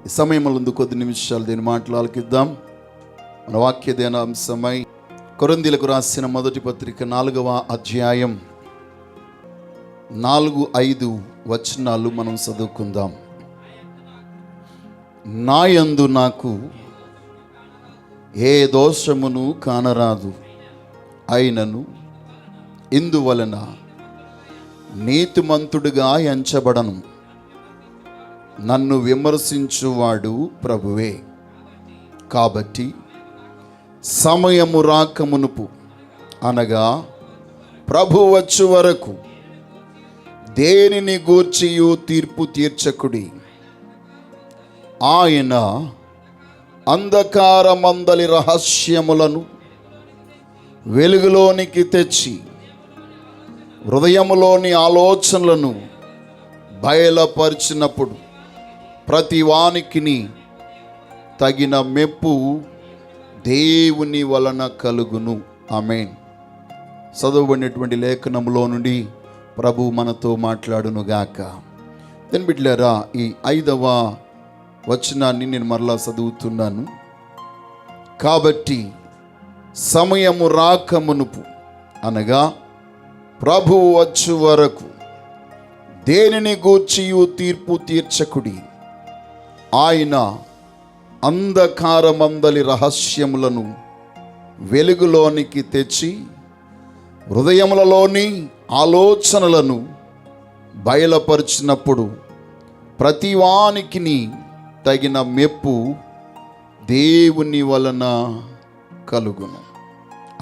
ఈ సమయంలో కొద్ది నిమిషాలు దీని మాటలు ఆలకిద్దాం. మన వాక్య ధ్యానాంశమై కొరింథీయులకు రాసిన మొదటి పత్రిక 4వ అధ్యాయం 4-5 వచనాలు మనం చదువుకుందాం. నా యందు నాకు ఏ దోషమును కానరాదు, అయినను ఇందువలన నీతిమంతుడిగా ఎంచబడను. నన్ను విమర్శించువాడు ప్రభువే. కాబట్టి సమయము రాకమునుపు, అనగా ప్రభు వచ్చు వరకు దేనిని గూర్చియు తీర్పు తీర్చకుడి. ఆయన అంధకారమందలి రహస్యములను వెలుగులోనికి తెచ్చి హృదయములోని ఆలోచనలను బయలుపరిచినప్పుడు ప్రతి వానికిని తగిన మెప్పు దేవుని వలన కలుగును. ఆమేన్. చదవబడినటువంటి లేఖనములో నుండి ప్రభు మనతో మాట్లాడునుగాక. దీని బిడ్డలారా, ఈ 5వ వచనాన్ని నేను మరలా చదువుతున్నాను. కాబట్టి సమయము రాకమునుపు, అనగా ప్రభువు వచ్చు వరకు దేనిని గూర్చియు తీర్పు తీర్చకుడి. ఆయన అంధకారమందలి రహస్యములను వెలుగులోనికి తెచ్చి హృదయములలోని ఆలోచనలను బయలుపరిచినప్పుడు ప్రతివానికిని తగిన మెప్పు దేవుని వలన కలుగును.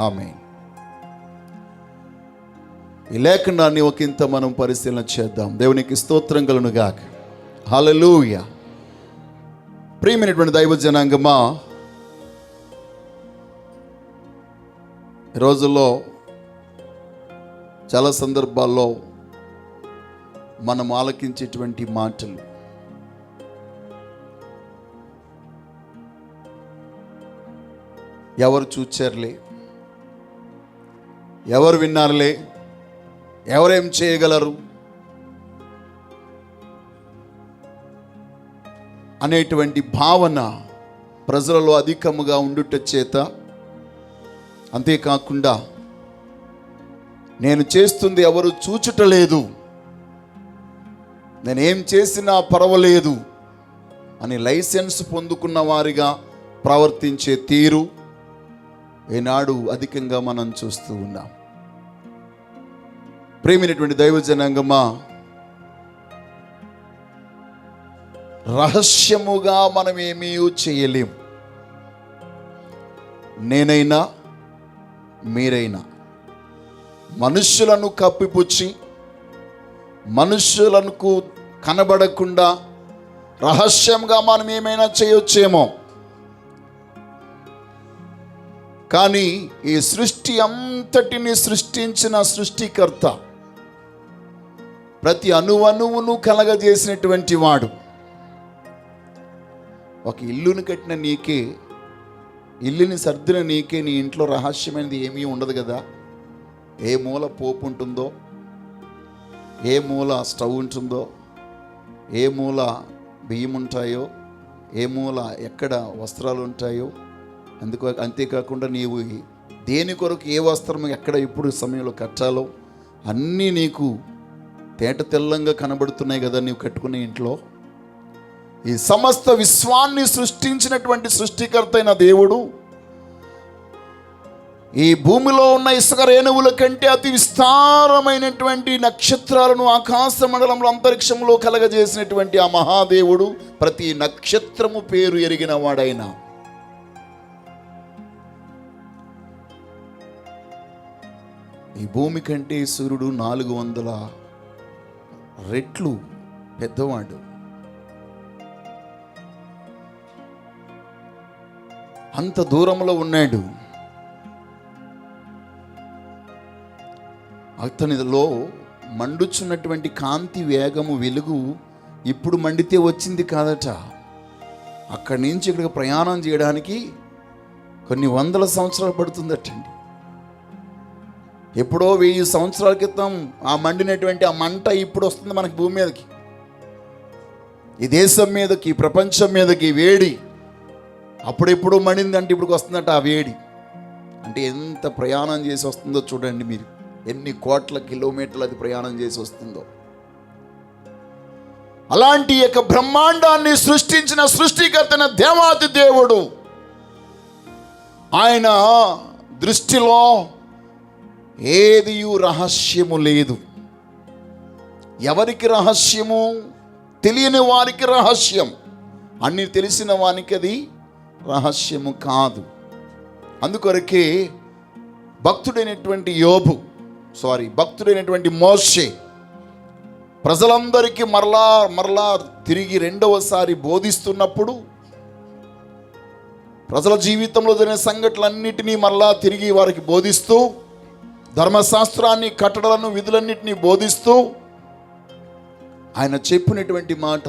ఆమేన్. ఈ లేఖనాన్ని ఒకంత మనం పరిశీలన చేద్దాం. దేవునికి స్తోత్రం కలుగును గాక. హల్లెలూయా. ప్రియమైనటువంటి దైవ జనాంగమా, ఈ రోజుల్లో చాలా సందర్భాల్లో మనం ఆలకించేటువంటి మాటలు ఎవరు చూచారులే, ఎవరు విన్నారులే, ఎవరేం చేయగలరు అనేటువంటి భావన ప్రజలలో అధికముగా ఉండుట చేత, అంతేకాకుండా నేను చేస్తుంది ఎవరు చూచుటలేదు, నేనేం చేసినా పర్వాలేదు అని లైసెన్స్ పొందుకున్న వారిగా ప్రవర్తించే తీరు ఈనాడు అధికంగా మనం చూస్తూ ఉన్నాం. ప్రేమైనటువంటి దైవ జనాంగమా, రహస్యముగా మనం ఏమీ చేయలేం. నేనైనా మీరైనా మనుష్యులను కప్పిపుచ్చి మనుష్యులకు కనబడకుండా రహస్యంగా మనం ఏమైనా చేయొచ్చేమో, కానీ ఈ సృష్టి అంతటిని సృష్టించిన సృష్టికర్త, ప్రతి అణువును కలగజేసినటువంటి వాడు, ఒక ఇల్లుని కట్టిన నీకే, ఇల్లుని సర్దిన నీకే నీ ఇంట్లో రహస్యమైనది ఏమీ ఉండదు కదా. ఏ మూల పోపు ఉంటుందో, ఏ మూల స్టవ్ ఉంటుందో, ఏ మూల బియ్యం ఉంటాయో, ఏ మూల ఎక్కడ వస్త్రాలు ఉంటాయో, అంతేకాకుండా నీవు దేని కొరకు ఏ వస్త్రం ఎక్కడ ఎప్పుడు సమయంలో కట్టాలో అన్నీ నీకు తేట తెల్లంగా కనబడుతున్నాయి కదా నీవు కట్టుకునే ఇంట్లో. ఈ సమస్త విశ్వాన్ని సృష్టించినటువంటి సృష్టికర్త అయిన దేవుడు ఈ భూమిలో ఉన్న ఇసుక రేణువుల కంటే అతి విస్తారమైనటువంటి నక్షత్రాలను ఆకాశ మండలంలో అంతరిక్షంలో కలగజేసినటువంటి ఆ మహాదేవుడు ప్రతి నక్షత్రము పేరు ఎరిగిన వాడైన ఈ భూమి కంటే సూర్యుడు 400 రెట్లు పెద్దవాడు. అంత దూరంలో ఉన్నాడు. అతనిలో మండుచున్నటువంటి కాంతి వేగము వెలుగు ఇప్పుడు మండితే వచ్చింది కాదట. అక్కడి నుంచి ఇక్కడికి ప్రయాణం చేయడానికి కొన్ని వందల సంవత్సరాలు పడుతుందటండి. ఎప్పుడో 1000 సంవత్సరాల క్రితం ఆ మండినటువంటి ఆ మంట ఇప్పుడు వస్తుంది మనకి భూమి మీదకి. ఈ దేశం మీదకి, ఈ ప్రపంచం మీదకి వేడి అప్పుడెప్పుడు మడిందంటే ఇప్పుడు వస్తుందట ఆ వేడి. అంటే ఎంత ప్రయాణం చేసి వస్తుందో చూడండి మీరు, ఎన్ని కోట్ల కిలోమీటర్లు అది ప్రయాణం చేసి వస్తుందో. అలాంటి యొక్క బ్రహ్మాండాన్ని సృష్టించిన సృష్టికర్తన దేవాది దేవుడు, ఆయన దృష్టిలో ఏదియు రహస్యము లేదు. ఎవరికి రహస్యము? తెలియని వారికి రహస్యం, అన్ని తెలిసిన వానికి అది రహస్యము కాదు. అందుకొరకే భక్తుడైనటువంటి మోషే ప్రజలందరికీ మరలా తిరిగి రెండవసారి బోధిస్తున్నప్పుడు, ప్రజల జీవితంలో జరిగిన సంఘటనలన్నిటినీ మరలా తిరిగి వారికి బోధిస్తూ, ధర్మశాస్త్రాన్ని, కట్టడలను, విధులన్నిటినీ బోధిస్తూ ఆయన చెప్పినటువంటి మాట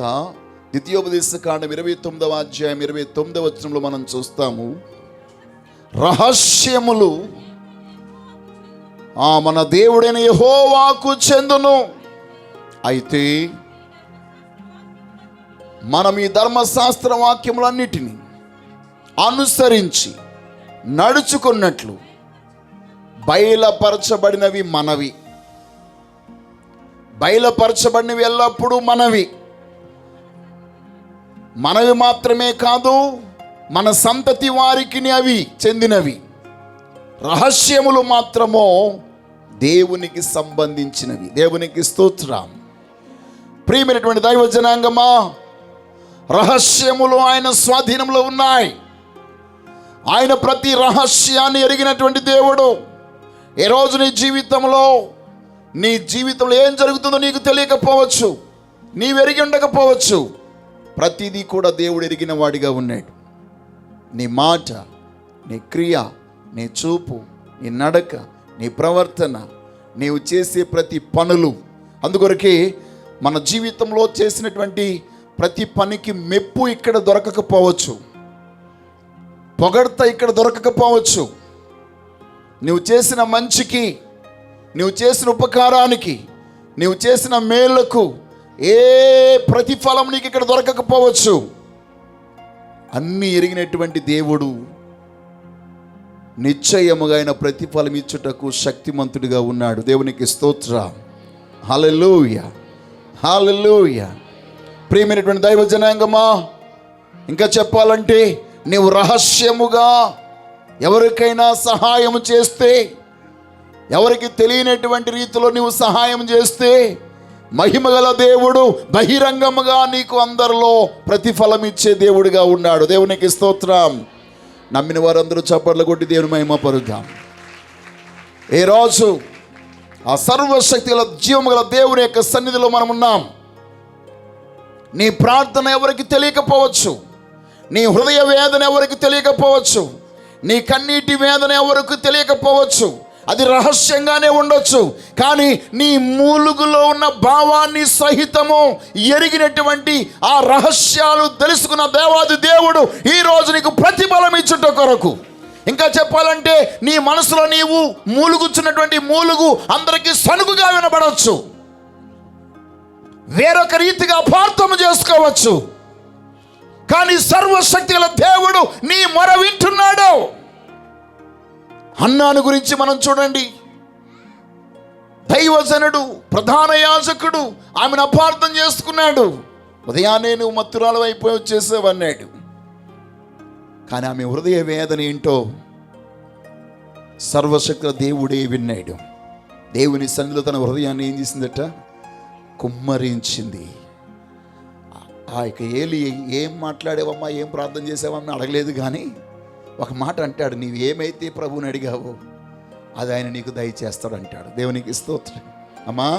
ద్వితీయోపదేశకాండం 29వ అధ్యాయం 29వ వచనంలో మనం చూస్తాము. రహస్యములు మన దేవుడైన యెహోవాకు చెందును. అయితే మనం ఈ ధర్మశాస్త్ర వాక్యములన్నిటినీ అనుసరించి నడుచుకున్నట్లు బయలుపరచబడినవి మనవి. బయలుపరచబడినవి ఎల్లప్పుడూ మనవి మాత్రమే కాదు, మన సంతతి వారికి అవి చెందినవి. రహస్యములు మాత్రమో దేవునికి సంబంధించినవి. దేవునికి స్తోత్రం. ప్రియమైనటువంటి దైవ జనాంగమా, రహస్యములు ఆయన స్వాధీనంలో ఉన్నాయి. ఆయన ప్రతి రహస్యాన్ని ఎరిగినటువంటి దేవుడు. ఏ రోజు నీ జీవితంలో ఏం జరుగుతుందో నీకు తెలియకపోవచ్చు, నీవు ఎరిగి ఉండకపోవచ్చు. ప్రతిదీ కూడా దేవుడు ఎరిగిన వాడిగా ఉన్నాడు. నీ మాట, నీ క్రియ, నీ చూపు, నీ నడక, నీ ప్రవర్తన, నీవు చేసే ప్రతి పనులు. అందుకొరకే మన జీవితంలో చేసినటువంటి ప్రతి పనికి మెప్పు ఇక్కడ దొరకకపోవచ్చు, పొగడ్త ఇక్కడ దొరకకపోవచ్చు. నువ్వు చేసిన మంచికి, నువ్వు చేసిన ఉపకారానికి, నువ్వు చేసిన మేలుకు ఏ ప్రతిఫలం నీకు ఇక్కడ దొరకకపోవచ్చు. అన్నీ ఎరిగినటువంటి దేవుడు నిశ్చయముగా ఆయన ప్రతిఫలం ఇచ్చుటకు శక్తిమంతుడిగా ఉన్నాడు. దేవునికి స్తోత్రం. హల్లెలూయా, హల్లెలూయా. ప్రియమైనటువంటి దైవ జనాంగమా, ఇంకా చెప్పాలంటే నీవు రహస్యముగా ఎవరికైనా సహాయం చేస్తే, ఎవరికి తెలియనటువంటి రీతిలో నీవు సహాయం చేస్తే, మహిమగల దేవుడు బహిరంగముగా నీకు అందరిలో ప్రతిఫలం ఇచ్చే దేవుడిగా ఉన్నాడు. దేవునికి స్తోత్రం. నమ్మిన వారందరూ చప్పట్లు కొట్టి దేవుని మహిమపరుద్దాం. ఈ రోజు ఆ సర్వశక్తి గల జీవము గల దేవుని యొక్క సన్నిధిలో మనం ఉన్నాం. నీ ప్రార్థన ఎవరికి తెలియకపోవచ్చు, నీ హృదయ వేదన ఎవరికి తెలియకపోవచ్చు, నీ కన్నీటి వేదన ఎవరికి తెలియకపోవచ్చు. అది రహస్యంగానే ఉండొచ్చు. కానీ నీ మూలుగులో ఉన్న భావాన్ని సహితము ఎరిగినటువంటి ఆ రహస్యాలు తెలుసుకున్న దేవాది దేవుడు ఈ రోజు నీకు ప్రతిఫలం ఇచ్చుట కొరకు, ఇంకా చెప్పాలంటే నీ మనసులో నీవు మూలుగుచున్నటువంటి మూలుగు అందరికీ సనుగుగా వినబడవచ్చు, వేరొక రీతిగా అపార్థం చేసుకోవచ్చు. కానీ సర్వశక్తి గల దేవుడు నీ మొర వింటున్నాడు. హన్నాను గురించి మనం చూడండి. దైవజనుడు, ప్రధాన యాజకుడు ఆమెను అపార్థం చేసుకున్నాడు. ఉదయాన్నే నువ్వు మత్తురాలు అయిపోయి వచ్చేసావన్నాడు. కానీ ఆమె హృదయ వేదన ఏంటో సర్వశక్తి దేవుడే విన్నాడు. దేవుని సన్నిధిలో తన హృదయాన్ని ఏం చేసిందట? కుమ్మరించింది. ఆ యొక్క ఏలి ఏం మాట్లాడేవమ్మా, ఏం ప్రార్థన చేసావమ్మా అడగలేదు. కానీ ఒక మాట అంటాడు, నీవు ఏమైతే ప్రభువుని అడిగావో అది ఆయన నీకు దయచేస్తాడు అంటాడు. దేవునికి స్తోత్రం. అమ్మా,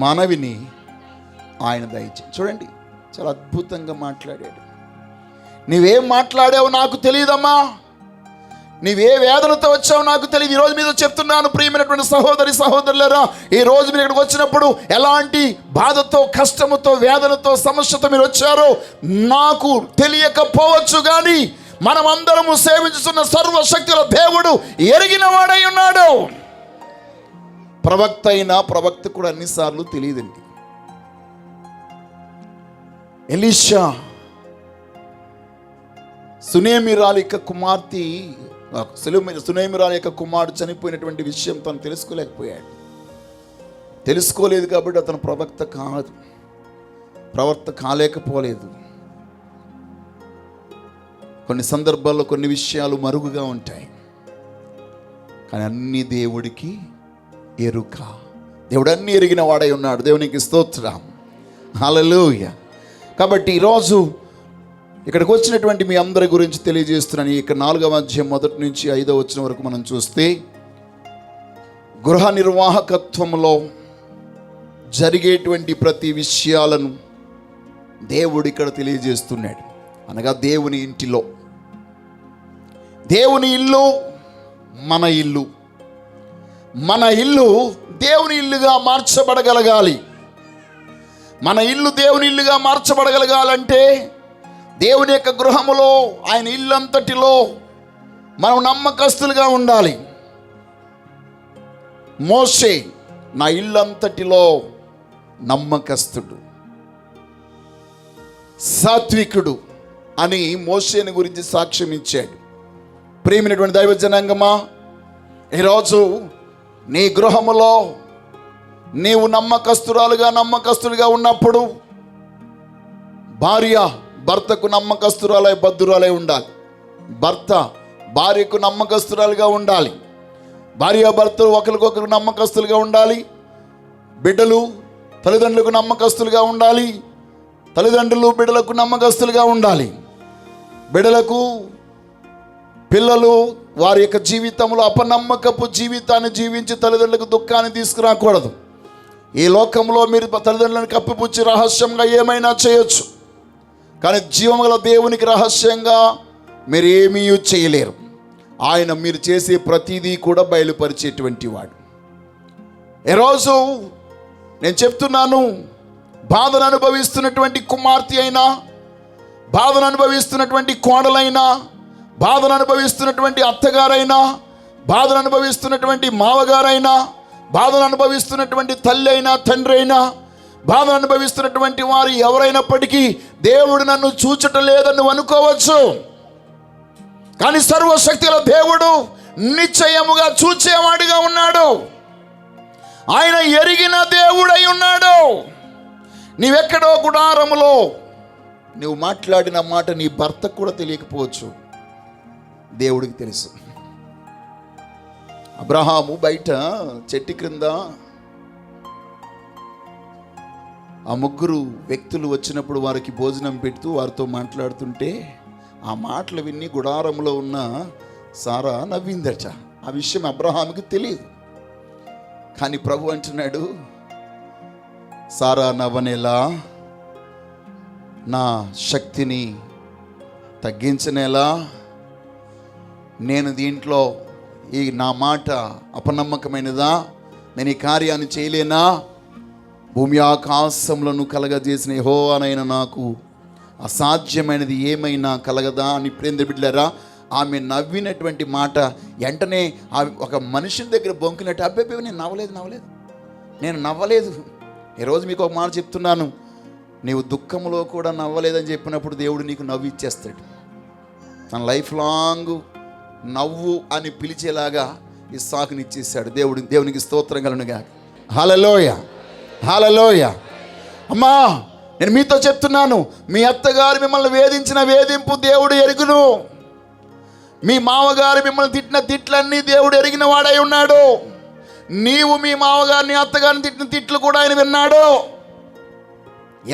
మనవిని ఆయన చూడండి, చాలా అద్భుతంగా మాట్లాడాడు. నీవేం మాట్లాడావో నాకు తెలియదమ్మా, నీవే వేదనతో వచ్చావు నాకు తెలియదు. ఈరోజు మీద చెప్తున్నాను ప్రియమైనటువంటి సహోదరి సహోదరులారా, ఈ రోజు మీరు ఇక్కడికి వచ్చినప్పుడు ఎలాంటి బాధతో, కష్టముతో, వేదనతో, సమస్యతో మీరు వచ్చారో నాకు తెలియకపోవచ్చు. కానీ మనమందరము సేవించుతున్న సర్వశక్తుల దేవుడు ఎరిగిన వాడై ఉన్నాడు. ప్రవక్త అయినా ప్రవక్త కూడా అన్నిసార్లు తెలియదండి. ఎలీషా సునేమిరాలు యొక్క కుమార్తె, సునేమిరాలు యొక్క కుమారుడు చనిపోయినటువంటి విషయం తను తెలుసుకోలేకపోయాడు. తెలుసుకోలేదు కాబట్టి అతను ప్రవక్త కాలేకపోలేదు. కొన్ని సందర్భాల్లో కొన్ని విషయాలు మరుగుగా ఉంటాయి, కానీ అన్ని దేవుడికి ఎరుక. దేవుడు అన్ని ఎరిగిన వాడై ఉన్నాడు. దేవునికి స్తోత్రం, హల్లెలూయా. కాబట్టి ఈరోజు ఇక్కడికి వచ్చినటువంటి మీ అందరి గురించి తెలియజేస్తున్నాను. ఇక 4వ అధ్యాయం 1 నుంచి 5వ వచనం వరకు మనం చూస్తే, గృహ నిర్వాహకత్వంలో జరిగేటువంటి ప్రతి విషయాలను దేవుడు ఇక్కడ తెలియజేస్తున్నాడు. అనగా దేవుని ఇంటిలో, దేవుని ఇల్లు మన ఇల్లు, మన ఇల్లు దేవుని ఇల్లుగా మార్చబడగలగాలి. మన ఇల్లు దేవుని ఇల్లుగా మార్చబడగలగాలంటే దేవుని యొక్క గృహములో, ఆయన ఇల్లంతటిలో మనం నమ్మకస్తులుగా ఉండాలి. మోషే నా ఇల్లంతటిలో నమ్మకస్తుడు, సాత్వికుడు అని మోషేని గురించి సాక్ష్యం ఇచ్చాడు. ప్రియమైనటువంటి దైవ జనాంగమా, ఈరోజు నీ గృహములో నీవు నమ్మకస్తులుగా ఉన్నప్పుడు భార్య భర్తకు నమ్మకస్తురాలై బద్దురాలై ఉండాలి. భర్త భార్యకు నమ్మకస్తురాలుగా ఉండాలి. భార్యాభర్తలు ఒకరికొకరు నమ్మకస్తులుగా ఉండాలి. బిడ్డలు తల్లిదండ్రులకు నమ్మకస్తులుగా ఉండాలి. తల్లిదండ్రులు బిడ్డలకు నమ్మకస్తులుగా ఉండాలి. పిల్లలు వారి యొక్క జీవితంలో అపనమ్మకపు జీవితాన్ని జీవించి తల్లిదండ్రులకు దుఃఖాన్ని తీసుకురాకూడదు. ఈ లోకంలో మీరు తల్లిదండ్రులను కప్పిపుచ్చి రహస్యంగా ఏమైనా చేయొచ్చు, కానీ జీవముగల దేవునికి రహస్యంగా మీరు ఏమీ చేయలేరు. ఆయన మీరు చేసే ప్రతిదీ కూడా బయలుపరిచేటువంటి వాడు. ఈరోజు నేను చెప్తున్నాను, బాధను అనుభవిస్తున్నటువంటి కుమార్తె అయినా, బాధను అనుభవిస్తున్నటువంటి కోడలైనా, బాధను అనుభవిస్తున్నటువంటి అత్తగారైనా, బాధను అనుభవిస్తున్నటువంటి మావగారైనా, బాధను అనుభవిస్తున్నటువంటి తల్లి అయినా తండ్రి అయినా, బాధను అనుభవిస్తున్నటువంటి వారు ఎవరైనప్పటికీ దేవుడు నన్ను చూచటం లేదని నువ్వు అనుకోవచ్చు, కానీ సర్వశక్తిగల దేవుడు నిశ్చయముగా చూచేవాడిగా ఉన్నాడు. ఆయన ఎరిగిన దేవుడై ఉన్నాడు. నీవెక్కడో గుడారములో నువ్వు మాట్లాడిన మాట నీ భర్తకు కూడా తెలియకపోవచ్చు, దేవుడికి తెలుసు. అబ్రహాము బయట చెట్టు క్రింద ఆ 3 వ్యక్తులు వచ్చినప్పుడు వారికి భోజనం పెడుతూ వారితో మాట్లాడుతుంటే ఆ మాటలు విని గుడారంలో ఉన్న సారా నవ్విందట. ఆ విషయం అబ్రహాముకి తెలియదు, కానీ ప్రభు అంటున్నాడు, సారా నవ్వనేలా, నా శక్తిని తగ్గించనేలా, నేను దీంట్లో నా మాట అపనమ్మకమైనదా, నేను ఈ కార్యాన్ని చేయలేనా, భూమి ఆకాశములను కలగజేసిన యెహోవానైన నాకు అసాధ్యమైనది ఏమైనా కలగదా అని. ప్రేమ బిడ్డలారా, ఆమె నవ్వినటువంటి మాట వెంటనే ఒక మనిషిని దగ్గర బొంకినట్టు, అబ్బాయి నేను నవ్వలేదు. ఈరోజు మీకు ఒక మాట చెప్తున్నాను, నీవు దుఃఖంలో కూడా నవ్వలేదని చెప్పినప్పుడు దేవుడు నీకు నవ్వు ఇచ్చేస్తాడు. తన లైఫ్ లాంగ్ నవ్వు అని పిలిచేలాగా ఇస్సాకుని ఇచ్చేసాడు. దేవునికి స్తోత్రం కలుగునుగా. హల్లెలూయా, హల్లెలూయా. అమ్మా, నేను మీతో చెప్తున్నాను, మీ అత్తగారు మిమ్మల్ని వేధించిన వేధింపు దేవుడు ఎరుగును. మీ మామగారు మిమ్మల్ని తిట్టిన తిట్లన్నీ దేవుడు ఎరిగిన వాడై ఉన్నాడు. నీవు మీ మామగారిని అత్తగారిని తిట్టిన తిట్లు కూడా ఆయన విన్నాడు.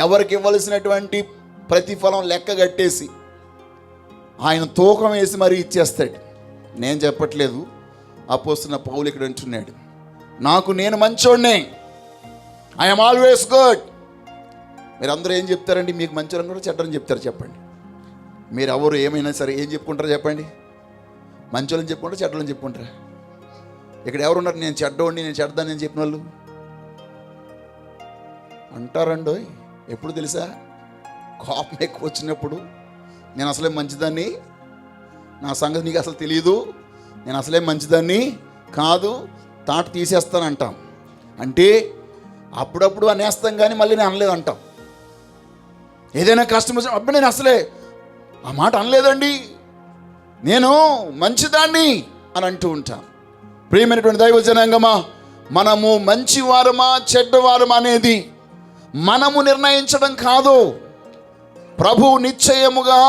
ఎవరికి ఇవ్వాల్సినటువంటి ప్రతిఫలం లెక్క కట్టేసి ఆయన తూకం వేసి మరీ ఇచ్చేస్తాడు. నేను చెప్పట్లేదు, అపోస్తలుడైన పౌలు ఇక్కడ అంటున్నాడు, నేను మంచోడ్నే, ఐఎమ్ ఆల్వేస్ గుడ్. మీరందరూ ఏం చెప్తారండి? మీకు మంచోళ్ళని కూడా చెడ్డని చెప్తారు. చెప్పండి, మీరు ఎవరు ఏమైనా సరే ఏం చెప్పుకుంటారో చెప్పండి? మంచోళ్ళని చెప్పుకుంటారా, చెడ్డలని చెప్పుకుంటారా? ఇక్కడ ఎవరున్నారు నేను చెడ్డోడిని, నేను చెడ్డదాన్ని అని చెప్పిన వాళ్ళు? అంటారండో. ఎప్పుడు తెలుసా? కోపం ఎక్కువ వచ్చినప్పుడు, నేను అసలే మంచిదాన్ని, నా సంగతి నీకు అసలు తెలియదు, నేను అసలే మంచిదాన్ని కాదు, తాట తీసేస్తానంటాం. అంటే అప్పుడప్పుడు అనేస్తాం కానీ మళ్ళీ నేను అనలేదు అంటాం. ఏదైనా కష్టం వచ్చిన అప్పుడు నేను అసలే ఆ మాట అనలేదండి, నేను మంచిదాన్ని అని అంటూ ఉంటాం. ప్రియమైనటువంటి దైవ జనాంగమా, మనము మంచివారమా చెడ్డవారమా అనేది మనము నిర్ణయించడం కాదు. ప్రభువు నిశ్చయముగా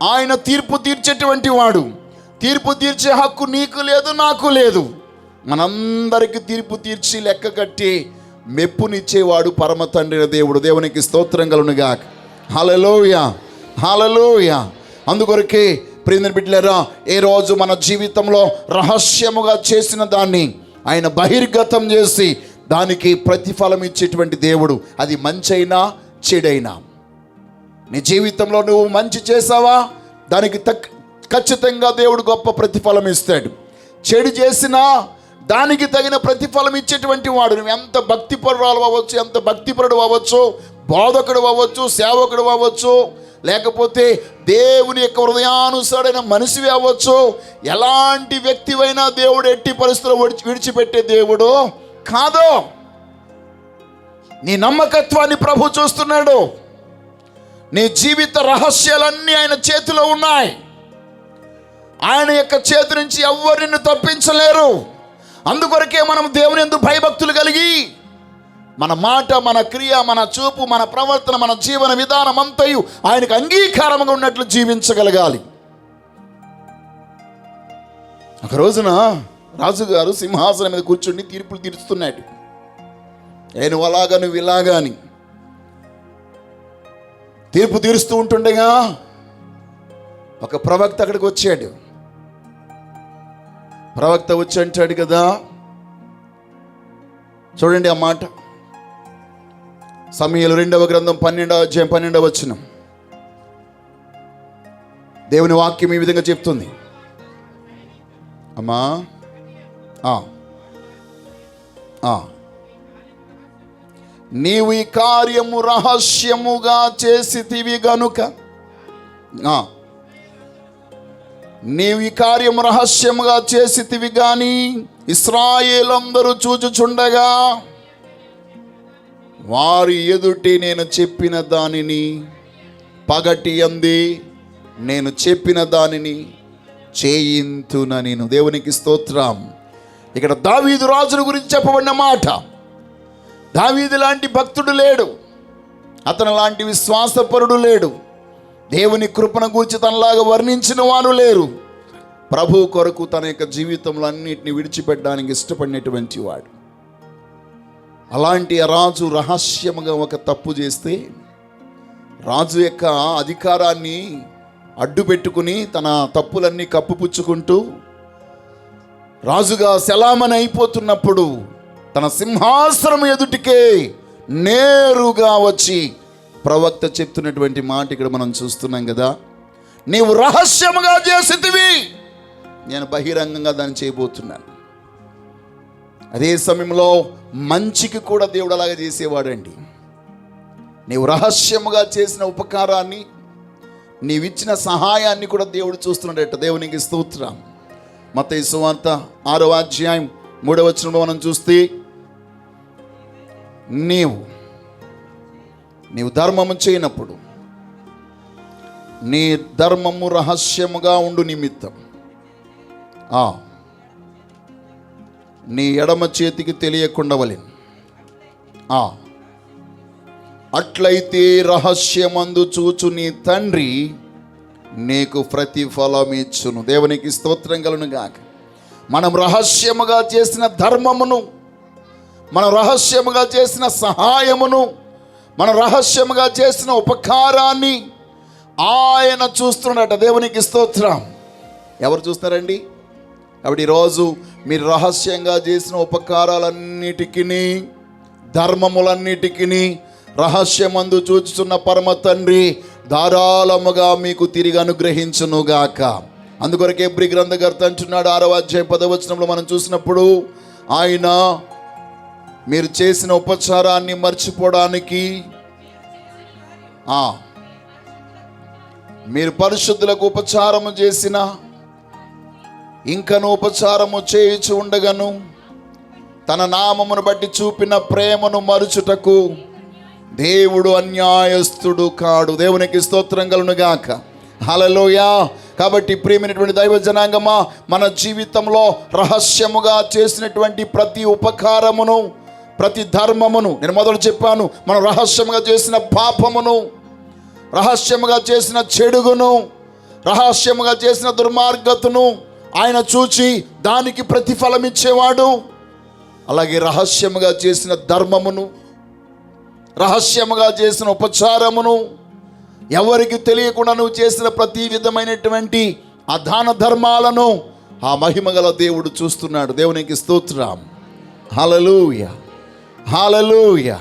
ఆయన తీర్పు తీర్చేటువంటి వాడు. తీర్పు తీర్చే హక్కు నీకు లేదు, నాకు లేదు. మనందరికీ తీర్పు తీర్చి లెక్క కట్టి మెప్పునిచ్చేవాడు పరమ తండ్రి దేవుడు. దేవునికి స్తోత్రం కలుగునుగాక. హల్లెలూయా, హల్లెలూయా. అందుకొరకే ప్రియమైన బిడ్డలారా, ఏ రోజు మన జీవితంలో రహస్యముగా చేసిన దాన్ని ఆయన బహిర్గతం చేసి దానికి ప్రతిఫలం ఇచ్చేటువంటి దేవుడు. అది మంచైనా చెడైనా. నీ జీవితంలో నువ్వు మంచి చేసావా, దానికి ఖచ్చితంగా దేవుడు గొప్ప ప్రతిఫలం ఇస్తాడు. చెడు చేసినా దానికి తగిన ప్రతిఫలం ఇచ్చేటువంటి వాడు. నువ్వు ఎంత భక్తిపరురాలు అవ్వచ్చు, ఎంత భక్తిపరుడు అవ్వచ్చు, బోధకుడు అవ్వచ్చు, సేవకుడు అవ్వచ్చు, లేకపోతే దేవుని యొక్క హృదయానుసారైన మనిషివి అవ్వచ్చు, ఎలాంటి వ్యక్తివైనా దేవుడు ఎట్టి పరిస్థితుల్లో విడిచిపెట్టే దేవుడు కాదు. నీ నమ్మకత్వాన్ని ప్రభు చూస్తున్నాడు. నీ జీవిత రహస్యాలన్నీ ఆయన చేతిలో ఉన్నాయి. ఆయన యొక్క చేతి నుంచి ఎవ్వరు నిన్ను తప్పించలేరు. అందుకొరకే మనం దేవుని యందు భయభక్తులు కలిగి మన మాట, మన క్రియ, మన చూపు, మన ప్రవర్తన, మన జీవన విధానం అంతయు ఆయనకు అంగీకారంగా ఉన్నట్లు జీవించగలగాలి. ఒక రోజున రాజుగారు సింహాసనం మీద కూర్చుని తీర్పులు తీరుస్తున్నాడు. నేను అలాగా నువ్వు ఇలాగా అని తీర్పు తీరుస్తూ ఉంటుండగా ఒక ప్రవక్త అక్కడికి వచ్చాడు. ప్రవక్త వచ్చి అంటాడు కదా, చూడండి ఆ మాట, సమూయేలు 2వ గ్రంథం 12వ అధ్యాయం 12వ వచనం. దేవుని వాక్యం ఈ విధంగా చెప్తుంది. అమ్మా నీవు ఈ కార్యము రహస్యముగా చేసితివి గనుక, నీవు ఈ కార్యము రహస్యముగా చేసితివి గాని ఇశ్రాయేలందరూ చూచుచుండగా వారి ఎదుటి నేను చెప్పిన దానిని పగటి అంది నేను చెప్పిన దానిని చేయింతున నేను. దేవునికి స్తోత్రం. ఇక్కడ దావీదు రాజుల గురించి చెప్పబడిన మాట. దావీదు లాంటి భక్తుడు లేడు, అతను లాంటి విశ్వాసపరుడు లేడు, దేవుని కృపను గూర్చి తనలాగా వర్ణించిన వారు లేరు. ప్రభు కొరకు తన యొక్క జీవితంలో అన్నిటిని విడిచిపెట్టడానికి ఇష్టపడినటువంటి వాడు. అలాంటి రాజు రహస్యముగా ఒక తప్పు చేస్తే రాజు యొక్క అధికారాన్ని అడ్డు పెట్టుకుని తన తప్పులన్నీ కప్పుపుచ్చుకుంటూ రాజుగా సెలామణి అయిపోతున్నప్పుడు తన సింహాసనం ఎదుటికే నేరుగా వచ్చి ప్రవక్త చెప్తున్నటువంటి మాట ఇక్కడ మనం చూస్తున్నాం కదా. నీవు రహస్యముగా చేసితివి, నేను బహిరంగంగా దాన్ని చేయబోతున్నాను. అదే సమయంలో మంచికి కూడా దేవుడు అలాగే చేసేవాడండి. నీవు రహస్యముగా చేసిన ఉపకారాన్ని, నీవిచ్చిన సహాయాన్ని కూడా దేవుడు చూస్తున్నాడట. దేవునికి స్తోత్రం. మత్తయి సువార్త 6వ అధ్యాయం 3వ వచనంలో మనం చూస్తే, నీవు ధర్మము చేయనప్పుడు నీ ధర్మము రహస్యముగా ఉండు నిమిత్తం నీ ఎడమ చేతికి తెలియకుండవలెను. అట్లయితే రహస్యమందు చూచు నీ తండ్రి నీకు ప్రతిఫలం ఇచ్చును. దేవునికి స్తోత్రం కలుగును గాక. మనం రహస్యముగా చేసిన ధర్మమును, మనం రహస్యముగా చేసిన సహాయమును, మన రహస్యముగా చేసిన ఉపకారాన్ని ఆయన చూస్తున్నాడట. దేవునికి స్తోత్రం. ఎవరు చూస్తారండి? కాబట్టి ఈరోజు మీరు రహస్యంగా చేసిన ఉపకారాలన్నిటికీ, ధర్మములన్నిటికీ రహస్యమందు చూచుతున్న పరమ తండ్రి ధారాళముగా మీకు తిరిగి అనుగ్రహించునుగాక. అందుకొరకు హెబ్రీ గ్రంథకర్త అంటున్నాడు 6వ అధ్యాయం 10వ వచనంలో మనం చూసినప్పుడు, ఆయన మీరు చేసిన ఉపచారాన్ని మర్చిపోవడానికి, మీరు పరిశుద్ధులకు ఉపచారము చేసిన ఇంకను ఉపచారము చేయించి ఉండగను తన నామమును బట్టి చూపిన ప్రేమను మరుచుటకు దేవుడు అన్యాయస్తుడు కాడు. దేవునికి స్తోత్రం కలుగును గాక. హల్లెలూయా. కాబట్టి ప్రియమైనటువంటి దైవ జనాంగమా, మన జీవితంలో రహస్యముగా చేసినటువంటి ప్రతి ఉపకారమును, ప్రతి ధర్మమును, నేను మొదలు చెప్పాను, మనం రహస్యముగా చేసిన పాపమును, రహస్యముగా చేసిన చెడుగును, రహస్యముగా చేసిన దుర్మార్గతను ఆయన చూచి దానికి ప్రతిఫలం ఇచ్చేవాడు. అలాగే రహస్యముగా చేసిన ధర్మమును, రహస్యముగా చేసిన ఉపచారమును, ఎవరికి తెలియకుండా నువ్వు చేసిన ప్రతి విధమైనటువంటి ఆ దాన ధర్మాలను ఆ మహిమగల దేవుడు చూస్తున్నాడు. దేవునికి స్తోత్రం. హల్లెలూయా, హల్లెలూయా.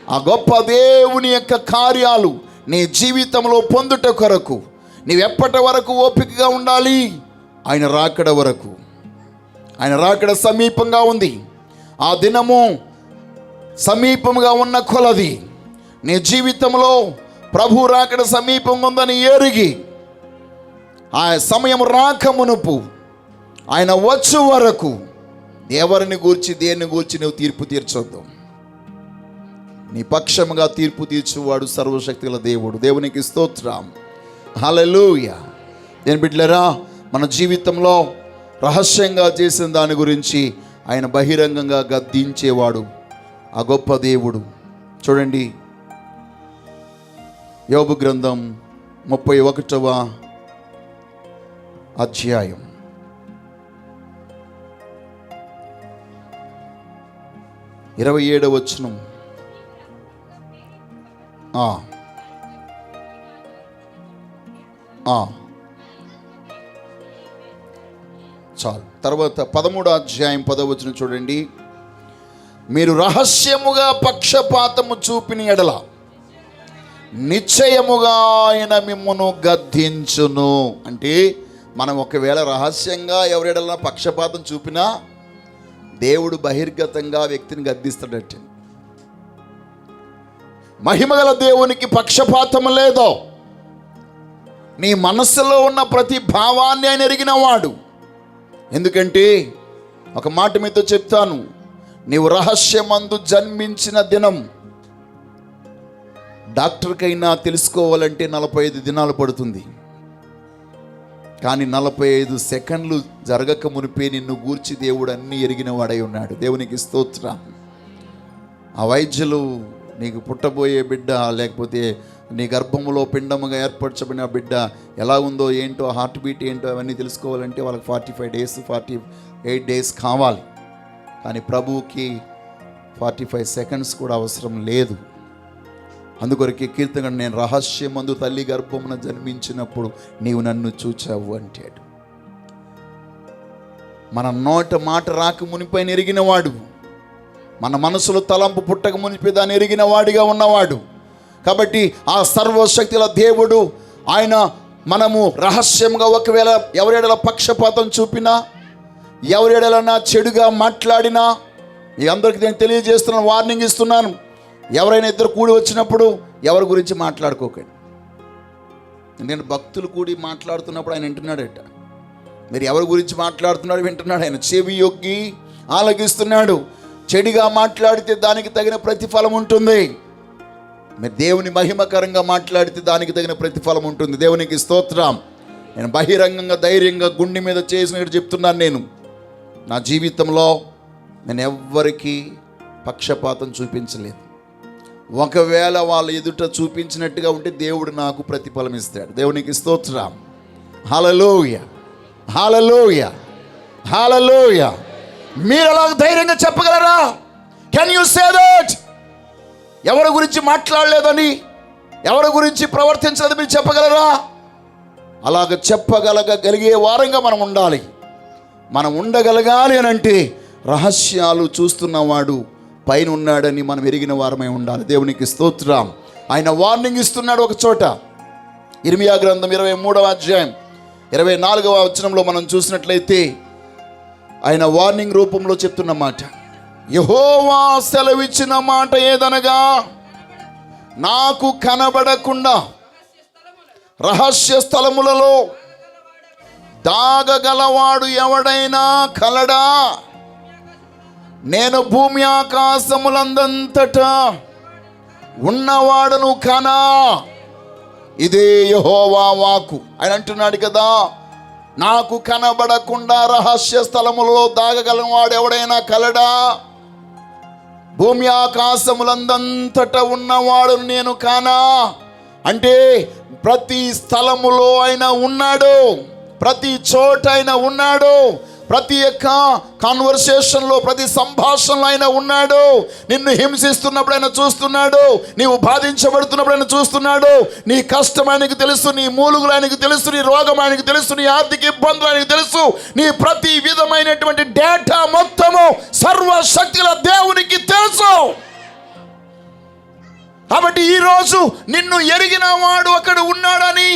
ఆ గొప్ప దేవుని యొక్క కార్యాలు నీ జీవితంలో పొందుట కొరకు నీవెప్పటి వరకు ఓపికగా ఉండాలి? ఆయన రాకడ వరకు. ఆయన రాకడ సమీపంగా ఉంది. ఆ దినము సమీపంగా ఉన్న కొలది నీ జీవితంలో ప్రభు రాకడ సమీపంగా ఉందని ఎరిగి ఆ సమయం రాకమునుపు ఆయన వచ్చు వరకు ఎవరిని గూర్చి దేన్ని గూర్చి నువ్వు తీర్పు తీర్చొద్దు. నీ పక్షముగా తీర్పు తీర్చువాడు సర్వశక్తిగల దేవుడు. దేవునికి స్తోత్రం. హల్లెలూయా. నేను బిడ్డలారా, మన జీవితంలో రహస్యంగా చేసిన దాని గురించి ఆయన బహిరంగంగా గద్దించేవాడు ఆ గొప్ప దేవుడు. చూడండి, యోబు గ్రంథం 31వ అధ్యాయం 27వ వచనం. చాలు. తర్వాత 13వ అధ్యాయం 10వ వచనం చూడండి. మీరు రహస్యముగా పక్షపాతము చూపిన ఎడల నిశ్చయముగా ఆయన మిమ్మును గద్దించును. అంటే మనం ఒకవేళ రహస్యంగా ఎవరెడలా పక్షపాతం చూపినా దేవుడు బహిర్గతంగా వ్యక్తిని గద్దిస్తాడట. మహిమగల దేవునికి పక్షపాతం లేదో. నీ మనస్సులో ఉన్న ప్రతి భావాన్ని ఆయన ఎరిగినవాడు. ఎందుకంటే ఒక మాట మీతో చెప్తాను, నీవు రహస్యమందు జన్మించిన దినం డాక్టర్కైనా తెలుసుకోవాలంటే 45 దినాలు పడుతుంది. కానీ 45 సెకండ్లు జరగక మునిపే నిన్ను గూర్చి దేవుడు అన్నీ ఎరిగిన వాడై ఉన్నాడు. దేవునికి స్తోత్రం. ఆ వైద్యులు నీకు పుట్టబోయే బిడ్డ, లేకపోతే నీ గర్భములో పిండముగా ఏర్పరచబడిన బిడ్డ ఎలా ఉందో ఏంటో, హార్ట్ బీట్ ఏంటో అవన్నీ తెలుసుకోవాలంటే వాళ్ళకి 45 డేస్ 48 డేస్ కావాలి. కానీ ప్రభువుకి 45 సెకండ్స్ కూడా అవసరం లేదు. అందుకొరకే కీర్తన, నేను రహస్యమందు తల్లి గర్భమున జన్మించినప్పుడు నీవు నన్ను చూచావు అంటాడు. మన నోట మాట రాక మునిపైన ఎరిగినవాడు, మన మనసులో తలంపు పుట్టక మునిపి దాన్ని ఎరిగిన వాడిగా ఉన్నవాడు. కాబట్టి ఆ సర్వశక్తుల దేవుడు ఆయన మనము రహస్యంగా ఒకవేళ ఎవరెడల పక్షపాతం చూపినా, ఎవరెడలన్నా చెడుగా మాట్లాడినా, మీ అందరికీ నేను తెలియజేస్తున్నాను, వార్నింగ్ ఇస్తున్నాను. ఎవరైనా ఇద్దరు కూడి వచ్చినప్పుడు ఎవరి గురించి మాట్లాడుకోకండి. ఎందుకంటే భక్తులు కూడి మాట్లాడుతున్నప్పుడు ఆయన వింటున్నాడట. మీరు ఎవరి గురించి మాట్లాడుతున్నాడు వింటున్నాడు. ఆయన చెవి యొగ్గి ఆలకిస్తున్నాడు. చెడుగా మాట్లాడితే దానికి తగిన ప్రతిఫలం ఉంటుంది. మీరు దేవుని మహిమకరంగా మాట్లాడితే దానికి తగిన ప్రతిఫలం ఉంటుంది. దేవునికి స్తోత్రం. నేను బహిరంగంగా ధైర్యంగా గుండె మీద చేసినట్టు చెప్తున్నాను. నేను నా జీవితంలో నేను ఎవ్వరికీ పక్షపాతం చూపించలేదు. ఒకవేళ వాళ్ళ ఎదుట చూపించినట్టుగా ఉంటే దేవుడు నాకు ప్రతిఫలం ఇస్తాడు. దేవునికి స్తోత్రం. హల్లెలూయా, హల్లెలూయా, హల్లెలూయా. మీరు అలా ధైర్యంగా చెప్పగలరా? Can you say that? ఎవరి గురించి మాట్లాడలేదని, ఎవరి గురించి ప్రవర్తించలేదని మీరు చెప్పగలరా? అలాగ చెప్పగలిగే వారంగా మనం ఉండాలి. మనం ఉండగలగాలి అని అంటే రహస్యాలు చూస్తున్నవాడు పైన ఉన్నాడని మనం ఎరిగిన వారమై ఉండాలి. దేవునికి స్తోత్రం. ఆయన వార్నింగ్ ఇస్తున్నాడు ఒక చోట. ఇర్మియా గ్రంథం 23వ అధ్యాయం 24వ వచనంలో మనం చూసినట్లయితే ఆయన వార్నింగ్ రూపంలో చెప్తున్న మాట, యెహోవా సెలవిచ్చిన మాట ఏదనగా, నాకు కనబడకుండా రహస్య స్థలములలో దాగగలవాడు ఎవడైనా కలడా? నేను భూమి ఆకాశములందంతటా ఉన్నవాడను కానా. ఇదే యెహోవా వాక్కు. ఆయన అంటున్నాడు కదా, నాకు కనబడకుండా రహస్య స్థలములో దాగగలను వాడు ఎవడైనా కలడా? భూమి ఆకాశములందంతటా ఉన్నవాడు నేను కానా అంటే ప్రతి స్థలములో ఆయన ఉన్నాడు, ప్రతి చోట ఆయన ఉన్నాడు, ప్రతి యొక్క కాన్వర్సేషన్లో, ప్రతి సంభాషణలో ఆయన ఉన్నాడు. నిన్ను హింసిస్తున్నప్పుడు ఆయన చూస్తున్నాడు, నీవు బాధించబడుతున్నప్పుడు ఆయన చూస్తున్నాడు. నీ కష్టం ఆయనకు తెలుసు, నీ మూలుగులు ఆయనకు తెలుసు, నీ రోగం ఆయనకు తెలుసు, నీ ఆర్థిక ఇబ్బందులు ఆయనకు తెలుసు. నీ ప్రతి విధమైనటువంటి డేటా మొత్తము సర్వశక్తుల దేవునికి తెలుసు. కాబట్టి ఈరోజు నిన్ను ఎరిగిన వాడు అక్కడ ఉన్నాడని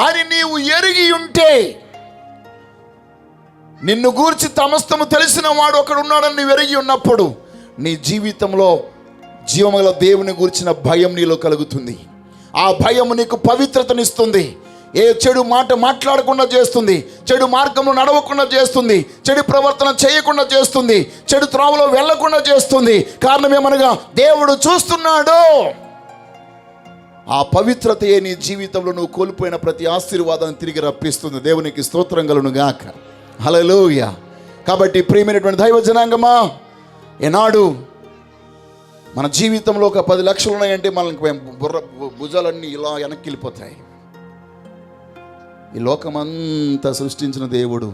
అని నీవు ఎరిగి ఉంటే, నిన్ను గూర్చి సమస్తము తెలిసిన వాడు అక్కడ ఉన్నాడని నీవు ఎరిగి ఉన్నప్పుడు నీ జీవితంలో జీవముగల దేవుని గూర్చిన భయం నీలో కలుగుతుంది. ఆ భయం నీకు పవిత్రతనిస్తుంది. ఏ చెడు మాట మాట్లాడకుండా చేస్తుంది, చెడు మార్గంలో నడవకుండా చేస్తుంది, చెడు ప్రవర్తన చేయకుండా చేస్తుంది, చెడు త్రోవలో వెళ్ళకుండా చేస్తుంది. కారణం ఏమనగా దేవుడు చూస్తున్నాడు. ఆ పవిత్రతయే నీ జీవితంలో నువ్వు కోల్పోయిన ప్రతి ఆశీర్వాదాన్ని తిరిగి రప్పిస్తుంది. దేవునికి స్తోత్రం కలుగును గాక. హల్లెలూయా. కాబట్టి ప్రియమైనటువంటి దైవ జనాంగమా, ఈనాడు మన జీవితంలో ఒక 10 లక్షలు ఉన్నాయంటే మనకి భుజాలన్నీ ఇలా వెనక్కి వెళ్ళిపోతాయి. ఈ లోకమంతా సృష్టించిన దేవుడు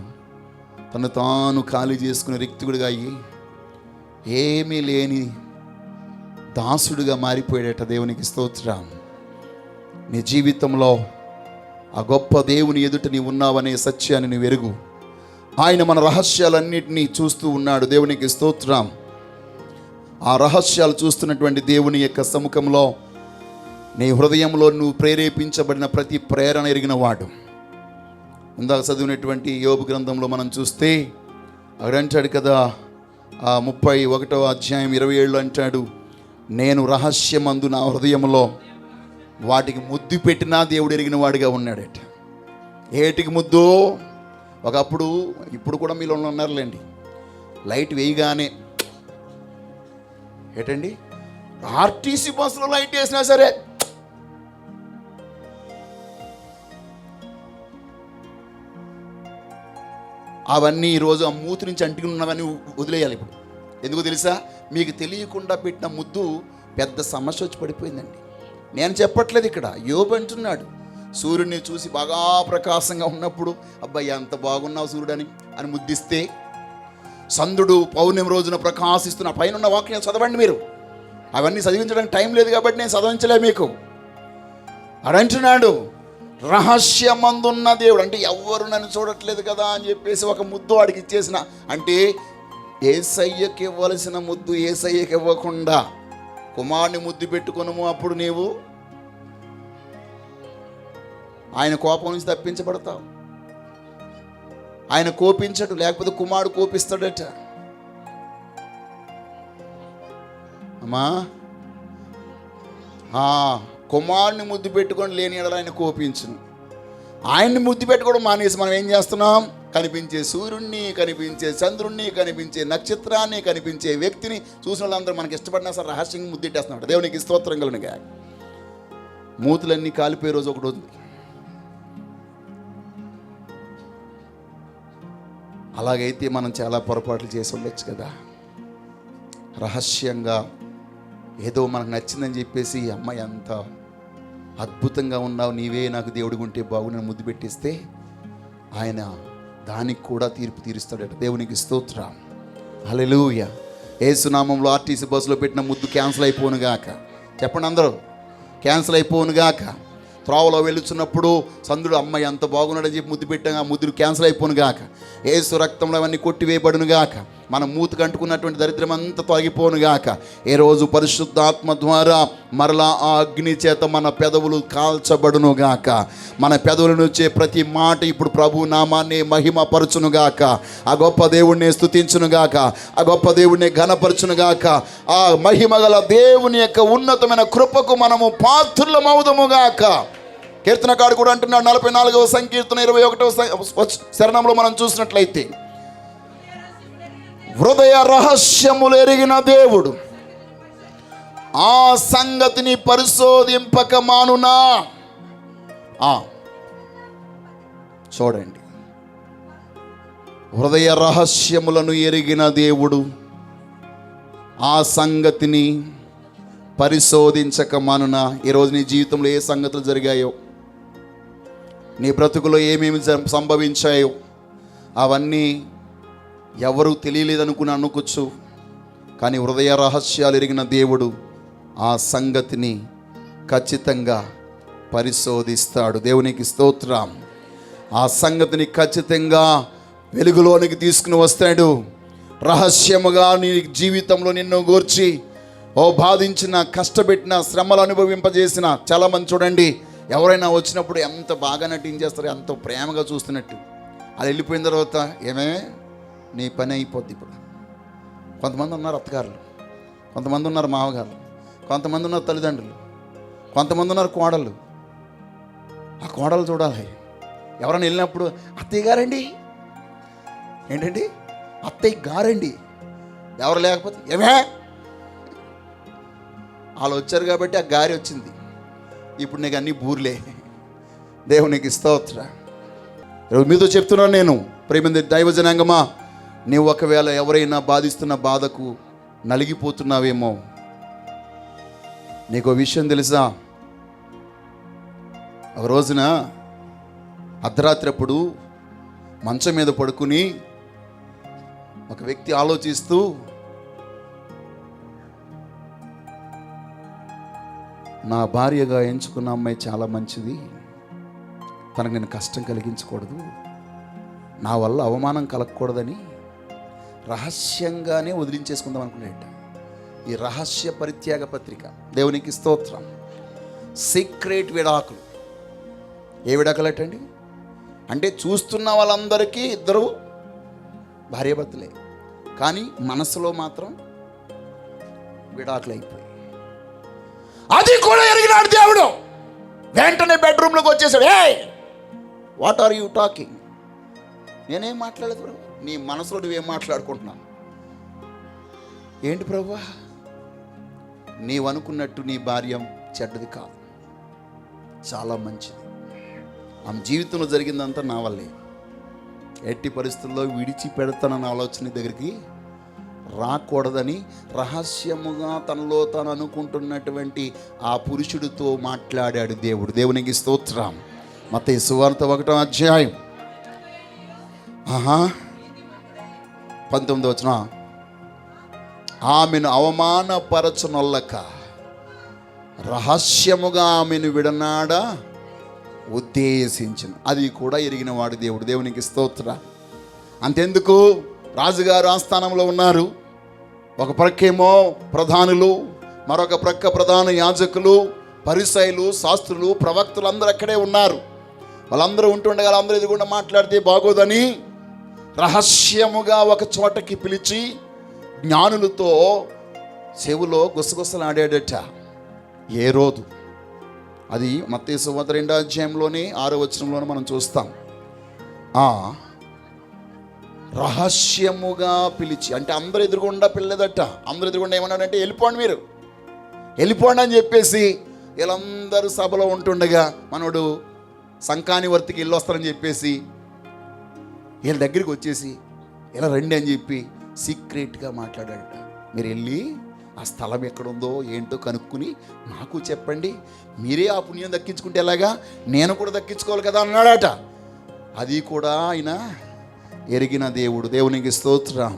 తను తాను ఖాళీ చేసుకునే రిక్తుడిగా అయ్యి ఏమీ లేని దాసుడిగా మారిపోయాడట. దేవునికి స్తోత్రం. నీ జీవితంలో ఆ గొప్ప దేవుని ఎదుట నీవు ఉన్నావనే సత్యాన్ని నువ్వు ఎరుగు. ఆయన మన రహస్యాలన్నిటినీ చూస్తూ ఉన్నాడు. దేవునికి స్తోత్రం. ఆ రహస్యాలు చూస్తున్నటువంటి దేవుని యొక్క సముఖంలో నీ హృదయంలో నువ్వు ప్రేరేపించబడిన ప్రతి ప్రేరణ ఎరిగిన వాడు. ఇందాక చదివినటువంటి యోబు గ్రంథంలో మనం చూస్తే అక్కడ అంటాడు కదా, ఆ 31వ అధ్యాయం 27 అంటాడు, నేను రహస్యమందు నా హృదయంలో వాటికి ముద్దు పెట్టినా దేవుడు ఎరిగిన వాడిగా ఉన్నాడట. ఏటికి ముద్దు? ఒకప్పుడు, ఇప్పుడు కూడా మీలో ఉన్నారులేండి, లైట్ వేయగానే ఏటండి, ఆర్టీసీ బస్సులో లైట్ వేసినా సరే అవన్నీ ఈరోజు ఆ మూతి నుంచి అంటుకుని ఉన్నవన్నీ వదిలేయాలి. ఇప్పుడు ఎందుకు తెలుసా? మీకు తెలియకుండా పెట్టిన ముద్దు పెద్ద సమస్య వచ్చి పడిపోయిందండి. నేను చెప్పట్లేదు, ఇక్కడ యోబు అంటున్నాడు, సూర్యుడిని చూసి బాగా ప్రకాశంగా ఉన్నప్పుడు అబ్బాయి ఎంత బాగున్నావు సూర్యుడని అని ముద్దిస్తే, చంద్రుడు పౌర్ణమి రోజున ప్రకాశిస్తున్న పైన ఉన్న వాక్యం చదవండి మీరు. అవన్నీ చదివించడానికి టైం లేదు కాబట్టి నేను చదవించలే మీకు. అడంటున్నాడు, రహస్యమందున్న దేవుడు అంటే ఎవ్వరు నన్ను చూడట్లేదు కదా అని చెప్పేసి ఒక ముద్దు వాడికి ఇచ్చేసిన, అంటే యేసయ్యకి ఇవ్వవలసిన ముద్దు యేసయ్యకి ఇవ్వకుండా కుమారుని ముద్దు పెట్టుకొనుము, అప్పుడు నీవు ఆయన కోపం నుంచి తప్పించబడతావు. ఆయన కోపించడు, లేకపోతే కుమారుడు కోపిస్తాడట. అమ్మా, కుమారుని ముద్దు పెట్టుకొని లేని ఎడల ఆయన కోపించును. ఆయన్ని ముద్దు పెట్టుకోవడం మానేసి మనం ఏం చేస్తున్నాం? కనిపించే సూర్యుడిని, కనిపించే చంద్రుణ్ణి, కనిపించే నక్షత్రాన్ని, కనిపించే వ్యక్తిని చూసిన వాళ్ళందరూ మనకి ఇష్టపడినా సరే రహస్యంగా ముద్దెట్టేస్తున్నాడు. దేవునికి స్తోత్రం కలుగునుగా. మూతులన్నీ కాలిపోయే రోజు ఒకటి ఉంది. అలాగైతే మనం చాలా పొరపాట్లు చేసి ఉండొచ్చు కదా. రహస్యంగా ఏదో మనకు నచ్చిందని చెప్పేసి, అమ్మాయి అంత అద్భుతంగా ఉన్నావు, నీవే నాకు దేవుడిగా ఉంటే బాగుండి ముద్దు పెట్టిస్తే ఆయన దానికి కూడా తీర్పు తీరుస్తాడట. దేవునికి స్తోత్రం. హల్లెలూయా. యేసునామంలో ఆర్టీసీ బస్సులో పెట్టిన ముద్దు క్యాన్సిల్ అయిపోనుగాక. చెప్పండి అందరూ, క్యాన్సిల్ అయిపోనుగాక. త్రోవలో వెళుచున్నప్పుడు చంద్రుడు అమ్మాయి అంత బాగున్నాడని చెప్పి ముద్దు పెట్టాక ఆ ముద్దులు క్యాన్సిల్ అయిపోనుగాక. యేసు రక్తంలో అవన్నీ కొట్టివేయబడునుగాక. మన మూతికి అంటుకున్నటువంటి దరిద్రం అంతా తొలగిపోనుగాక. ఏ రోజు పరిశుద్ధాత్మ ద్వారా మరలా ఆ అగ్ని చేత మన పెదవులు కాల్చబడునుగాక. మన పెదవుల నుంచే ప్రతి మాట ఇప్పుడు ప్రభు నామాన్ని మహిమపరచునుగాక. ఆ గొప్ప దేవుణ్ణి స్తుతించునుగాక. ఆ గొప్ప దేవుణ్ణి ఘనపరచునుగాక. ఆ మహిమగల దేవుని యొక్క ఉన్నతమైన కృపకు మనము పాత్రులమవుదుముగాక. కీర్తనకాడు కూడా అంటున్నాడు, 44వ సంకీర్తన 21వ శరణంలో మనం చూసినట్లయితే, హృదయ రహస్యములు ఎరిగిన దేవుడు ఆ సంగతిని పరిశోధింపక మానునా. చూడండి, హృదయ రహస్యములను ఎరిగిన దేవుడు ఆ సంగతిని పరిశోధించక మానునా. ఈరోజు నీ జీవితంలో ఏ సంగతులు జరిగాయో, నీ బ్రతుకులో ఏమేమి సంభవించాయో అవన్నీ ఎవరు తెలియలేదనుకుని అనుకోవచ్చు. కానీ హృదయ రహస్యాలు ఎరిగిన దేవుడు ఆ సంగతిని ఖచ్చితంగా పరిశోధిస్తాడు. దేవునికి స్తోత్రం. ఆ సంగతిని ఖచ్చితంగా వెలుగులోనికి తీసుకుని వస్తాడు. రహస్యముగా నీ జీవితంలో నిన్ను గూర్చి బాధించిన, కష్టపెట్టిన, శ్రమలు అనుభవింపజేసిన చాలామంది చూడండి, ఎవరైనా వచ్చినప్పుడు ఎంత బాగా నటించేస్తారు, ఎంతో ప్రేమగా చూస్తున్నట్టు. అది వెళ్ళిపోయిన తర్వాత ఏమే నీ పని అయిపోద్ది. ఇప్పుడు కొంతమంది ఉన్నారు అత్తగారులు, కొంతమంది ఉన్నారు మామగారులు, కొంతమంది ఉన్నారు తల్లిదండ్రులు, కొంతమంది ఉన్నారు కోడళ్ళు. ఆ కోడలు చూడాలి. ఎవరైనా వెళ్ళినప్పుడు అత్తయ్య గారండి, ఏంటండి అత్తయ్య గారండి, ఎవరు లేకపోతే ఏమే వాళ్ళు వచ్చారు కాబట్టి ఆ గారి వచ్చింది. ఇప్పుడు నీకు అన్నీ బూర్లే. దేవునికి స్తోత్రం. మీతో చెప్తున్నాను నేను, ప్రేమ దైవజనాంగమా, నీవు ఒకవేళ ఎవరైనా బాధిస్తున్న బాధకు నలిగిపోతున్నావేమో, నీకు విషయం తెలుసా? ఒక రోజున అర్ధరాత్రి అప్పుడు మంచం మీద పడుకుని ఒక వ్యక్తి ఆలోచిస్తూ, నా భార్యగా ఎంచుకున్న అమ్మాయి చాలా మంచిది, తనకు నేను కష్టం కలిగించకూడదు, నా వల్ల అవమానం కలగకూడదని రహస్యంగానే వదిలించేసుకుందాం అనుకునేట. ఈ రహస్య పరిత్యాగ పత్రిక, దేవునికి స్తోత్రం. సీక్రెట్ విడాకులు. ఏ విడాకులటండి? అంటే చూస్తున్న వాళ్ళందరికీ ఇద్దరు భార్యాభర్తలే, కానీ మనసులో మాత్రం విడాకులు అయిపోయి. అది కూడా ఎరిగినాడు దేవుడు. వెంటనే బెడ్రూమ్లోకి వచ్చేసాడు. ఏ వాట్ ఆర్ యూ టాకింగ్? నేనేం మాట్లాడలేదు ప్రభు. నీ మనసులో నువ్వేం మాట్లాడుకుంటున్నావు? ఏంటి ప్రభు? నీవు అనుకున్నట్టు నీ భార్య చెడ్డది కాదు, చాలా మంచిది. ఆమె జీవితంలో జరిగిందంతా నా వల్లే. ఎట్టి పరిస్థితుల్లో విడిచిపెడతానన్న ఆలోచన దగ్గరికి రాకూడదని రహస్యముగా తనలో తాను అనుకుంటున్నటువంటి ఆ పురుషుడితో మాట్లాడాడు దేవుడు. దేవునికి స్తోత్రం. మత్తయి సువార్త 1వ అధ్యాయం 19వ వచనం. ఆమెను అవమానపరచనొల్లక రహస్యముగా ఆమెను విడనాడా ఉద్దేశించను. అది కూడా ఎరిగిన వాడు దేవుడు. దేవునికి స్తోత్రం. అంతెందుకు, రాజుగారు ఆస్థానంలో ఉన్నారు. ఒక ప్రక్కేమో ప్రధానులు, మరొక ప్రక్క ప్రధాన యాజకులు, పరిసయ్యులు, శాస్త్రులు, ప్రవక్తలు అందరూ అక్కడే ఉన్నారు. వాళ్ళందరూ ఉంటుండగా అందరూ ఎదుగుండా మాట్లాడితే బాగోదని రహస్యముగా ఒక చోటకి పిలిచి జ్ఞానులతో చెవులో గుసగుసలాడాడట. ఏ రోజు అది మత్తయి సువార్త 2వ అధ్యాయంలోని 6వ వచనంలోనే మనం చూస్తాం. రహస్యముగా పిలిచి, అంటే అందరు ఎదురుగుండా పిల్లదట. అందరు ఎదురుగుండా ఏమన్నాడంటే వెళ్ళిపోండి, మీరు వెళ్ళిపోండి అని చెప్పేసి వీళ్ళందరూ సభలో ఉంటుండగా మనోడు సంకాని వర్తికి వెళ్ళి వస్తారని చెప్పేసి వీళ్ళ దగ్గరికి వచ్చేసి ఇలా రండి అని చెప్పి సీక్రెట్గా మాట్లాడాడట. మీరు వెళ్ళి ఆ స్థలం ఎక్కడుందో ఏంటో కనుక్కుని నాకు చెప్పండి, మీరే ఆ పుణ్యం దక్కించుకుంటే ఎలాగా, నేను కూడా దక్కించుకోవాలి కదా అన్నాడట. అది కూడా ఆయన ఎరిగిన దేవుడు. దేవునికి స్తోత్రం.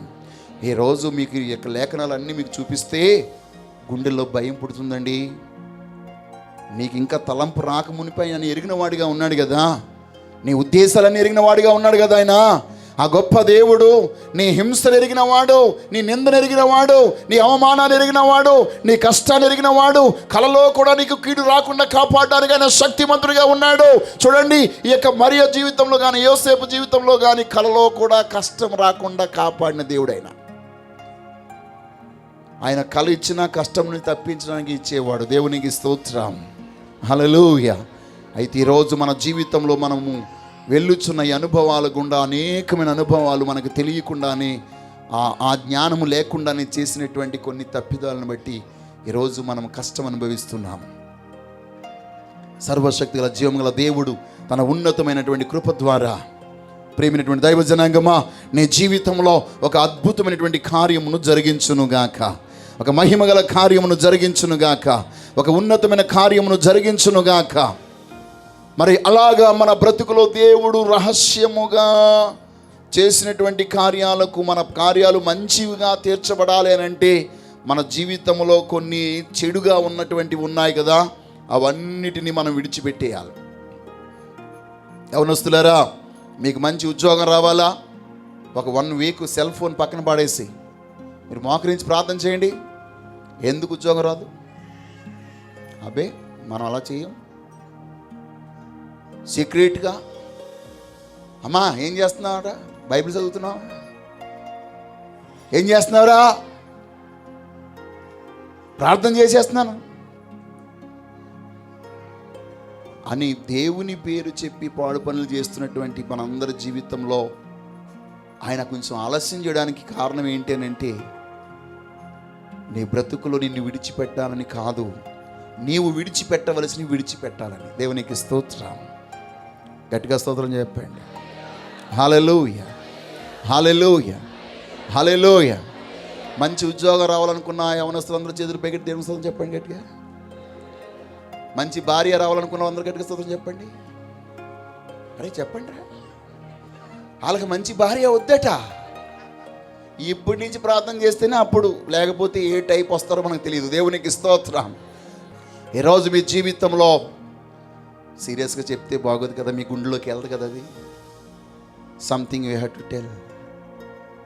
ఈరోజు మీకు ఈ యొక్క లేఖనాలన్నీ మీకు చూపిస్తే గుండెల్లో భయం పుడుతుందండి. నీకు ఇంకా తలంపు రాకమునిపై ఆయన ఎరిగిన వాడిగా ఉన్నాడు కదా, నీ ఉద్దేశాలన్నీ ఎరిగిన వాడిగా ఉన్నాడు కదా ఆయన. ఆ గొప్ప దేవుడు నీ హింసను ఎరిగిన వాడు, నీ నిందను ఎరిగిన వాడు, నీ అవమానాన్ని ఎరిగిన వాడు, నీ కష్టాన్ని ఎరిగిన వాడు, కలలో కూడా నీకు కీడు రాకుండా కాపాడడానికి ఆయన శక్తిమంతుడిగా ఉన్నాడు. చూడండి, ఈ యొక్క మరియ జీవితంలో కానీ యోసేపు జీవితంలో కానీ కలలో కూడా కష్టం రాకుండా కాపాడిన దేవుడు ఆయన. ఆయన కళ ఇచ్చిన కష్టంని తప్పించడానికి ఇచ్చేవాడు. దేవునికి స్తోత్రం. హల్లెలూయా. అయితే ఈరోజు మన జీవితంలో మనము వెళ్ళుచున్న ఈ అనుభవాల గుండా అనేకమైన అనుభవాలు మనకు తెలియకుండానే ఆ జ్ఞానము లేకుండానే చేసినటువంటి కొన్ని తప్పిదాలను బట్టి ఈరోజు మనం కష్టం అనుభవిస్తున్నాం. సర్వశక్తి గల జీవం గల దేవుడు తన ఉన్నతమైనటువంటి కృప ద్వారా, ప్రేమైనటువంటి దైవ జనాంగమా, నీ జీవితంలో ఒక అద్భుతమైనటువంటి కార్యమును జరిగించునుగాక, ఒక మహిమగల కార్యమును జరిగించునుగాక, ఒక ఉన్నతమైన కార్యమును జరిగించునుగాక. మరి అలాగా మన బ్రతుకులో దేవుడు రహస్యముగా చేసినటువంటి కార్యాలకు మన కార్యాలు మంచివిగా తీర్చబడాలి అని అంటే మన జీవితంలో కొన్ని చెడుగా ఉన్నటువంటివి ఉన్నాయి కదా, అవన్నిటినీ మనం విడిచిపెట్టేయాలి. యవనస్తులారా, మీకు మంచి ఉద్యోగం రావాలా? ఒక 1 వీక్ సెల్ ఫోన్ పక్కన పాడేసి మీరు మోకరించి ప్రార్థన చేయండి. ఎందుకు ఉద్యోగం రాదు? అబ్బే, మనం అలా చేయం. సీక్రెట్గా, అమ్మా ఏం చేస్తున్నావురా? బైబిల్ చదువుతున్నావు? ఏం చేస్తున్నావురా? ప్రార్థన చేసేస్తున్నాను అని దేవుని పేరు చెప్పి పాడు పనులు చేస్తున్నటువంటి మనందరి జీవితంలో ఆయన కొంచెం ఆలస్యం చేయడానికి కారణం ఏంటి అని అంటే, నీ బ్రతుకులో నిన్ను విడిచిపెట్టాలని కాదు, నీవు విడిచిపెట్టవలసినవి విడిచిపెట్టాలని. దేవునికి స్తోత్రం. గట్టిగా స్తోత్రం చెప్పండి. హల్లెలూయా, హల్లెలూయా, హల్లెలూయా. మంచి ఉద్యోగం రావాలనుకున్న యవనస్తులందరూ చేతులు పైకి దేవుని స్తోత్రం చెప్పండి గట్టిగా. మంచి భార్య రావాలనుకున్న అందరూ గట్టిగా స్తోత్రం చెప్పండి. అరే చెప్పండి రా, వాళ్ళకి మంచి భార్య వద్దట. ఇప్పటి నుంచి ప్రార్థన చేస్తేనే అప్పుడు, లేకపోతే ఏ టైప్ వస్తారో మనకు తెలియదు. దేవునికి స్తోత్రం. ఈరోజు మీ జీవితంలో సీరియస్గా చెప్తే బాగోదు కదా, మీ గుండెలోకి వెళ్తుంది కదా అది. Something you have to tell.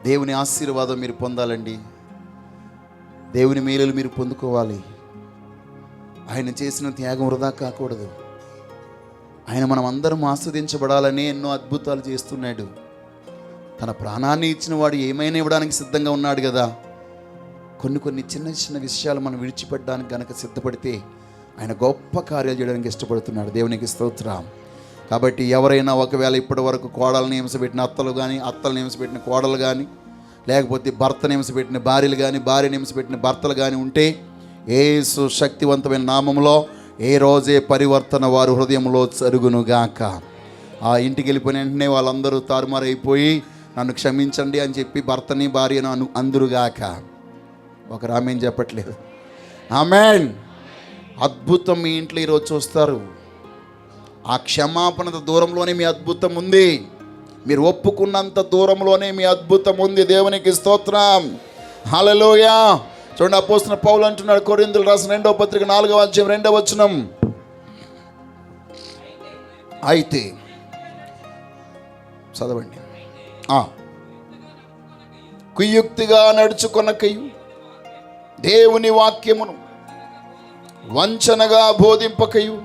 దేవుని ఆశీర్వాదం మీరు పొందాలండి, దేవుని మేలులు మీరు పొందుకోవాలి. ఆయన చేసిన త్యాగం వృధా కాకూడదు. ఆయన మనం అందరం ఆస్వాదించబడాలని ఎన్నో అద్భుతాలు చేస్తున్నాడు. తన ప్రాణాన్ని ఇచ్చిన వాడు ఏమైనా ఇవ్వడానికి సిద్ధంగా ఉన్నాడు కదా. కొన్ని చిన్న చిన్న విషయాలు మనం విడిచిపెట్టడానికి కనుక సిద్ధపడితే ఆయన గొప్ప కార్యాలు చేయడానికి ఇష్టపడుతున్నాడు. దేవునికి స్తోత్రం. కాబట్టి ఎవరైనా ఒకవేళ ఇప్పటి వరకు కోడలను హింసపెట్టిన అత్తలు కానీ, అత్తలు హింసపెట్టిన కోడలు కానీ, లేకపోతే భర్తను హింసపెట్టిన భార్యలు కానీ, భార్యను హింసపెట్టిన భర్తలు కానీ ఉంటే, యేసు శక్తివంతమైన నామంలో ఏ రోజే పరివర్తన వారి హృదయంలో జరుగునుగాక. ఆ ఇంటికి వెళ్ళిపోయిన వెంటనే వాళ్ళందరూ తారుమారైపోయి నన్ను క్షమించండి అని చెప్పి భర్తని భార్యను అందురుగాక. ఒకరు ఆమెన్ చెప్పట్లేదు. ఆమెన్. అద్భుతం మీ ఇంట్లో ఈరోజు చూస్తారు. ఆ క్షమాపణ దూరంలోనే మీ అద్భుతం ఉంది. మీరు ఒప్పుకున్నంత దూరంలోనే మీ అద్భుతం ఉంది. దేవునికి స్తోత్రం. హల్లెలూయా. చూడండి, అపోస్తలుడైన పౌలు అంటున్నాడు, కొరింథీయులకు రాసిన 2వ పత్రిక 4వ అధ్యాయం 2వ వచనం. అయితే చదవండి. కుయుక్తిగా నడుచుకొనకయు దేవుని వాక్యమును వంచనగా బోధింపకయు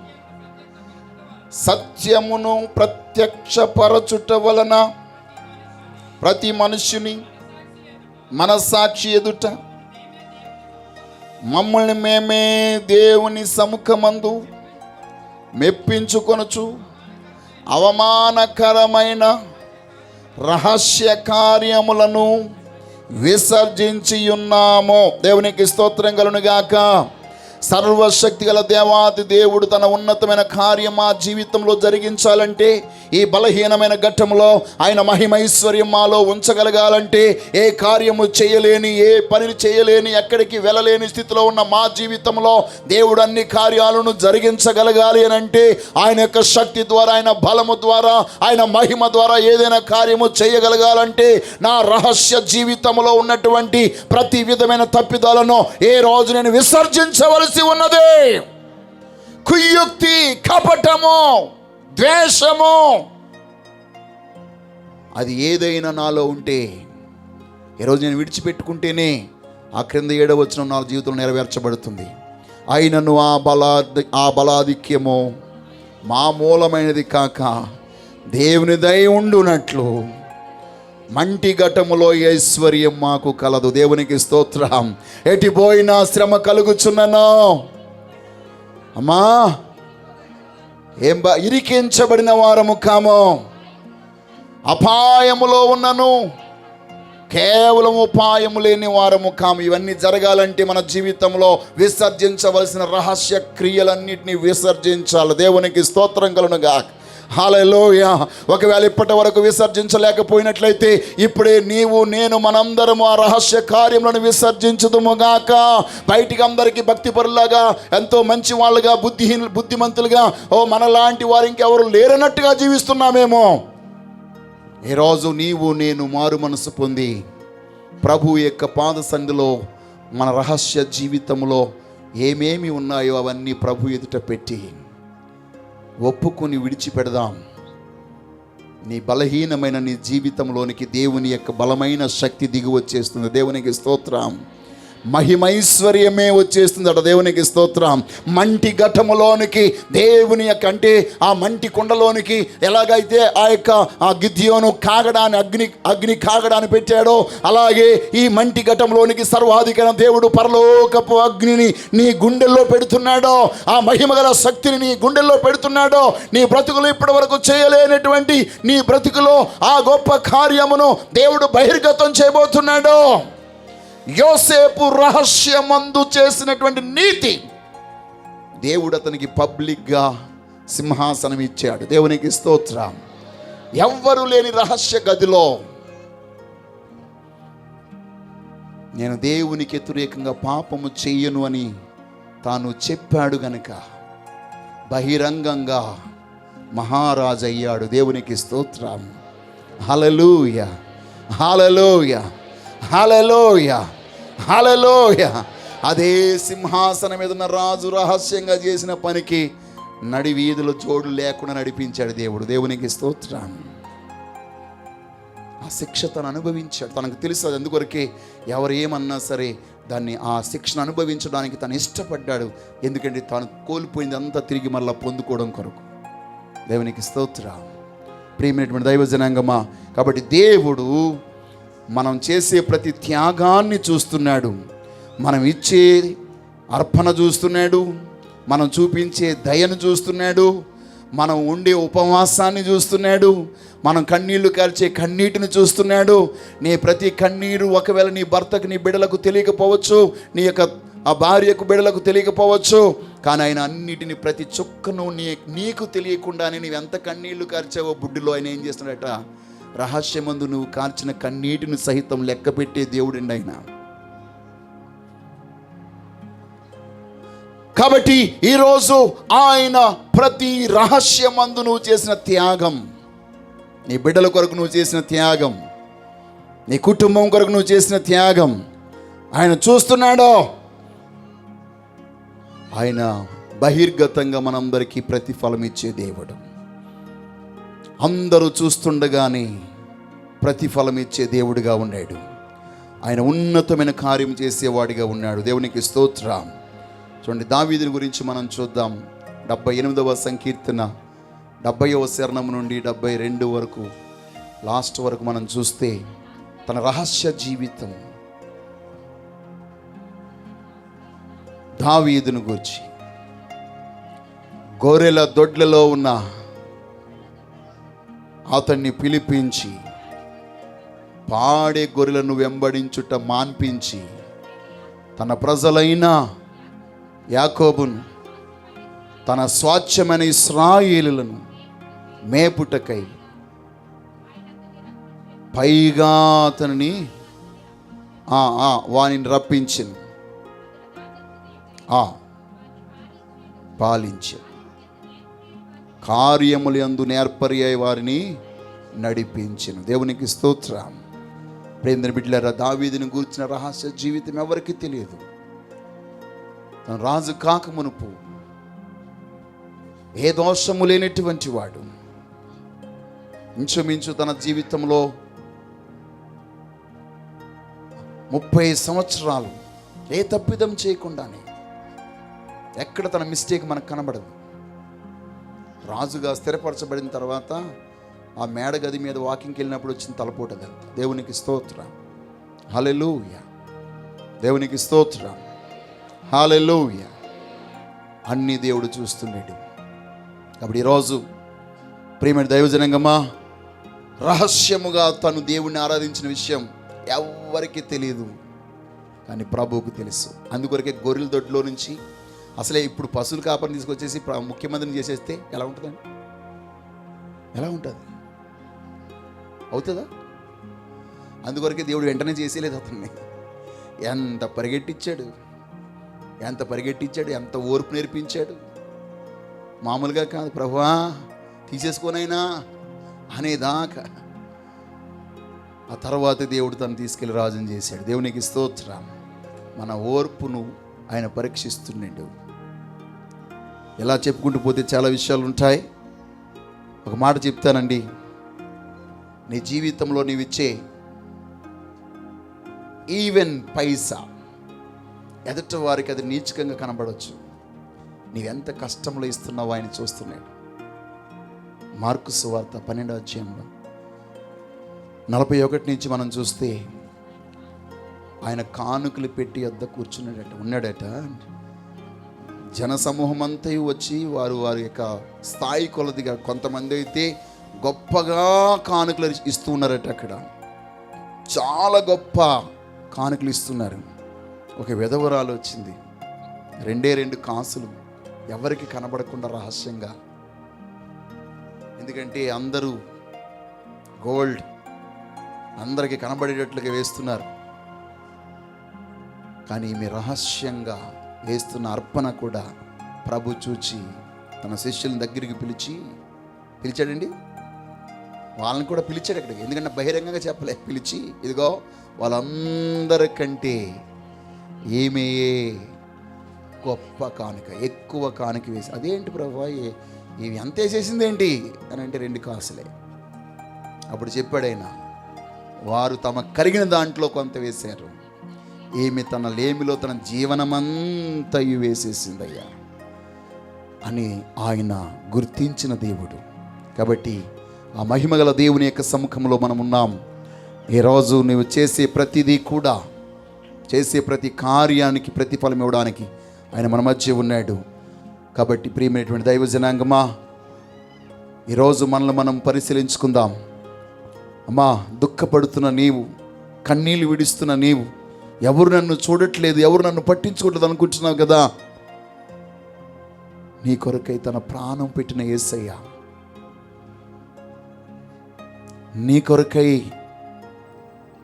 సత్యమును ప్రత్యక్షపరచుట వలన ప్రతి మనుష్యుని మనస్సాక్షి ఎదుట మమ్మల్ని మేమే దేవుని సముఖమందు మెప్పించుకొనుచు అవమానకరమైన రహస్య కార్యములను విసర్జించి ఉన్నాము. దేవునికి స్తోత్రం కలుగునుగాక. సర్వశక్తి గల దేవాది దేవుడు తన ఉన్నతమైన కార్యం మా జీవితంలో జరిగించాలంటే, ఈ బలహీనమైన ఘట్టంలో ఆయన మహిమైశ్వర్యం మాలో ఉంచగలగాలంటే, ఏ కార్యము చేయలేని, ఏ పని చేయలేని, ఎక్కడికి వెళ్ళలేని స్థితిలో ఉన్న మా జీవితంలో దేవుడు అన్ని కార్యాలను జరిగించగలగాలి అని అంటే, ఆయన యొక్క శక్తి ద్వారా, ఆయన బలము ద్వారా, ఆయన మహిమ ద్వారా ఏదైనా కార్యము చేయగలగాలంటే, నా రహస్య జీవితంలో ఉన్నటువంటి ప్రతి విధమైన తప్పిదాలను ఏ రోజు నేను విసర్జించవలసి ఉన్నది. కుయుక్తి, కపటము, ద్వేషము, అది ఏదైనా నాలో ఉంటే ఈరోజు నేను విడిచిపెట్టుకుంటేనే ఆ క్రింద 7వ వచనం నా జీవితంలో నెరవేర్చబడుతుంది. అయినను ఆ బలాధిక్యము మా మూలమైనది కాక దేవుని దయ ఉండునట్లు మంటి ఘటములో ఐశ్వర్యం మాకు కలదు. దేవునికి స్తోత్రం. ఎటు పోయినా శ్రమ కలుగుచున్నను, అమ్మా ఇరికించబడిన వారము కాము, అపాయములో ఉన్నను, కేవలం ఉపాయము లేని వారము కాము. ఇవన్నీ జరగాలంటే మన జీవితంలో విసర్జించవలసిన రహస్య క్రియలన్నిటినీ విసర్జించాలి. దేవునికి స్తోత్రం కలుగునుగాక. హల్లెలూయా. ఒకవేళ ఇప్పటి వరకు విసర్జించలేకపోయినట్లయితే ఇప్పుడే నీవు నేను మనందరము ఆ రహస్య కార్యములను విసర్జించుదుముగాక. బయటికి అందరికీ భక్తిపరులాగా, ఎంతో మంచి వాళ్ళుగా, బుద్ధిమంతులుగా, మనలాంటి వారు ఇంకెవరు లేరన్నట్టుగా జీవిస్తున్నామేమో. ఈరోజు నీవు నేను మారు మనసు పొంది ప్రభు యొక్క పాద సన్నిధిలో మన రహస్య జీవితంలో ఏమేమి ఉన్నాయో అవన్నీ ప్రభు ఎదుట పెట్టి ఒప్పుకొని విడిచిపెడదాం. నీ బలహీనమైన నీ జీవితంలోనికి దేవుని యొక్క బలమైన శక్తి దిగి వచ్చేస్తుంది. దేవునికి స్తోత్రం. మహిమైశ్వర్యమే వచ్చేస్తుందట. దేవునికి స్తోత్రం. మంటి ఘటములోనికి దేవుని యొక్క, అంటే ఆ మంటి కుండలోనికి ఎలాగైతే ఆ గిద్యోను కాగడాన్ని అగ్ని కాగడాన్ని పెట్టాడో, అలాగే ఈ మంటి ఘటంలోనికి సర్వాధికారి దేవుడు పరలోకపు అగ్నిని నీ గుండెల్లో పెడుతున్నాడో, ఆ మహిమగల శక్తిని నీ గుండెల్లో పెడుతున్నాడో, నీ బ్రతుకులు ఇప్పటి వరకు చేయలేనటువంటి నీ బ్రతుకులో ఆ గొప్ప కార్యమును దేవుడు బహిర్గతం చేయబోతున్నాడో. యోసేపు రహస్యమందు చేసినటువంటి నీతి దేవుడు అతనికి పబ్లిక్గా సింహాసనం ఇచ్చాడు. దేవునికి స్తోత్రం. ఎవ్వరు లేని రహస్య గదిలో నేను దేవునికి వ్యతిరేకంగా పాపము చెయ్యను అని తాను చెప్పాడు గనుక బహిరంగంగా మహారాజు అయ్యాడు. దేవునికి స్తోత్రం. హల్లెలూయా, హల్లెలూయా, హల్లెలూయా, హల్లెలూయా. అదే సింహాసనం మీద ఉన్న రాజు రహస్యంగా చేసిన పనికి నడి వీధుల జోడు లేకుండా నడిపించాడు దేవుడు. దేవునికి స్తోత్రం. ఆ శిక్ష తను అనుభవించాడు. తనకు తెలుసు అది ఎందుకొరకే ఎవరు ఏమన్నా సరే దాన్ని ఆ శిక్షను అనుభవించడానికి తను ఇష్టపడ్డాడు. ఎందుకంటే తాను కోల్పోయింది అంతా తిరిగి మళ్ళీ పొందుకోవడం కొరకు. దేవునికి స్తోత్రం. ప్రియమైనటువంటి దైవ జనాంగమా, కాబట్టి దేవుడు మనం చేసే ప్రతి త్యాగాన్ని చూస్తున్నాడు. మనం ఇచ్చే అర్పణ చూస్తున్నాడు. మనం చూపించే దయను చూస్తున్నాడు. మనం ఉండే ఉపవాసాన్ని చూస్తున్నాడు. మనం కన్నీళ్లు కార్చే కన్నీటిని చూస్తున్నాడు. నీ ప్రతి కన్నీరు ఒకవేళ నీ భర్తకు, నీ బిడ్డలకు తెలియకపోవచ్చు, నీ యొక్క ఆ భార్యకు బిడ్డలకు తెలియకపోవచ్చు, కానీ ఆయన అన్నిటిని ప్రతి చుక్కను నీకు తెలియకుండానే నీవు ఎంత కన్నీళ్లు కార్చావో బుడ్డిలో ఆయన ఏం చేస్తున్నాడట, రహస్యమందు నువ్వు కార్చిన కన్నీటిని సహితం లెక్క పెట్టే దేవుడండి ఆయన. కాబట్టి ఈరోజు ఆయన ప్రతి రహస్యమందు నువ్వు చేసిన త్యాగం, నీ బిడ్డల కొరకు నువ్వు చేసిన త్యాగం, నీ కుటుంబం కొరకు నువ్వు చేసిన త్యాగం ఆయన చూస్తున్నాడో. ఆయన బహిర్గతంగా మనందరికీ ప్రతిఫలం ఇచ్చే దేవుడు. అందరూ చూస్తుండగానే ప్రతిఫలం ఇచ్చే దేవుడిగా ఉన్నాడు. ఆయన ఉన్నతమైన కార్యం చేసేవాడిగా ఉన్నాడు. దేవునికి స్తోత్రం. చూడండి, దావీదుని గురించి మనం చూద్దాం. 78వ సంకీర్తన 70వ శరణం నుండి 72 వరకు లాస్ట్ వరకు మనం చూస్తే తన రహస్య జీవితం దావీదును గూర్చి, గొర్రెల దొడ్లలో ఉన్న అతన్ని పిలిపించి పాడే గొర్రెలను వెంబడించుట మాన్పించి తన ప్రజలైన యాకోబును, తన స్వాచ్ఛమైన ఇశ్రాయేలులను మేపుటకై పైగా అతనిని వానిని రప్పించింది, పాలించు, కార్యములు యందు నేర్పరి వారిని నడిపించెను. దేవునికి స్తోత్రం. ప్రేమ బిడ్డలారా, దావీదుని గూర్చిన రహస్య జీవితం ఎవరికి తెలియదు. తను రాజు కాక మునుపు ఏ దోషము లేనటువంటి వాడు. ఇంచుమించు తన జీవితంలో 30 సంవత్సరాలు ఏ తప్పిదం చేయకుండానే, ఎక్కడ తన మిస్టేక్ మనకు కనబడదు. రాజుగా స్థిరపరచబడిన తర్వాత ఆ మేడ గది మీద వాకింగ్కి వెళ్ళినప్పుడు వచ్చిన తలపోటదంత. దేవునికి స్తోత్రం. హల్లెలూయా. దేవునికి స్తోత్రం. హల్లెలూయా. అన్ని దేవుడు చూస్తున్నాడు. కాబట్టి ఈరోజు ప్రియమైన దైవజనంగమా, రహస్యముగా తను దేవుణ్ణి ఆరాధించిన విషయం ఎవరికి తెలియదు, కానీ ప్రభువుకు తెలుసు. అందుకొరకే గొర్రెల దొడ్లో నుంచి అసలే ఇప్పుడు పశువుల కాపరిని తీసుకొచ్చేసి ముఖ్యమంత్రిని చేసేస్తే ఎలా ఉంటుందండి? ఎలా ఉంటుంది? అవుతుందా? అందుకొరకే దేవుడు వెంటనే చేసేలేదు అతన్ని. ఎంత పరిగెట్టించాడు, ఎంత ఓర్పు నేర్పించాడు. మామూలుగా కాదు, ప్రభువా తీసేసుకోనైనా అనేదాకా. ఆ తర్వాత దేవుడు తను తీసుకెళ్ళి రాజుని చేశాడు. దేవునికి స్తోత్రం. మన ఓర్పును ఆయన పరీక్షిస్తున్నాడు. ఎలా చెప్పుకుంటూ పోతే చాలా విషయాలు ఉంటాయి. ఒక మాట చెప్తానండి, నీ జీవితంలో నీవిచ్చే ఈవెన్ పైసా ఎదుట వారికి అది నీచకంగా కనబడవచ్చు. నీవెంత కష్టంలో ఇస్తున్నావో ఆయన చూస్తున్నాడు. మార్కు సువార్త 12వ అధ్యాయంలో 41 నుంచి మనం చూస్తే ఆయన కానుకలు పెట్టి వద్ద ఉన్నాడట. జనసమూహం అంతా వచ్చి వారి యొక్క స్థాయి కొలదిగా కొంతమంది అయితే గొప్పగా కానుకలు ఇస్తూ ఉన్నారట. అక్కడ చాలా గొప్ప కానుకలు ఇస్తున్నారు. ఒక విధవరాలు వచ్చింది, 2 కాసులు ఎవరికి కనబడకుండా రహస్యంగా. ఎందుకంటే అందరూ గోల్డ్ అందరికీ కనబడేటట్లుగా వేస్తున్నారు, కానీ ఈమె రహస్యంగా వేస్తున్న అర్పణ కూడా ప్రభు చూచి తన శిష్యుల దగ్గరికి పిలిచాడండి. వాళ్ళని కూడా పిలిచాడు అక్కడికి. ఎందుకంటే బహిరంగంగా చెప్పలే, పిలిచి ఇదిగో వాళ్ళందరికంటే ఈమె గొప్ప కానుక, ఎక్కువ కానుక వేసి. అదేంటి ప్రభు ఇవి ఎంత వేసేసింది ఏంటి అని అంటే 2 కాసులే. అప్పుడు చెప్పాడు ఆయన, వారు తమ కరిగిన దాంట్లో కొంత వేశారు, ఈమె తన లేమిలో తన జీవనమంతయు వేసేసిందయ్యా అని ఆయన గుర్తించిన దేవుడు. కాబట్టి ఆ మహిమగల దేవుని యొక్క సముఖంలో మనం ఉన్నాం. ఈరోజు నువ్వు చేసే ప్రతిదీ కూడా, చేసే ప్రతి కార్యానికి ప్రతిఫలం ఇవ్వడానికి ఆయన మన మధ్య ఉన్నాడు. కాబట్టి ప్రియమైనటువంటి దైవ జనాంగమా, ఈరోజు మనల్ని మనం పరిశీలించుకుందాం. అమ్మా, దుఃఖపడుతున్న నీవు, కన్నీళ్ళు విడుస్తున్న నీవు, ఎవరు నన్ను చూడట్లేదు, ఎవరు నన్ను పట్టించుకోవట్లేదు అనుకుంటున్నావు కదా. నీ కొరకై తన ప్రాణం పెట్టిన యేసయ్య, నీ కొరకై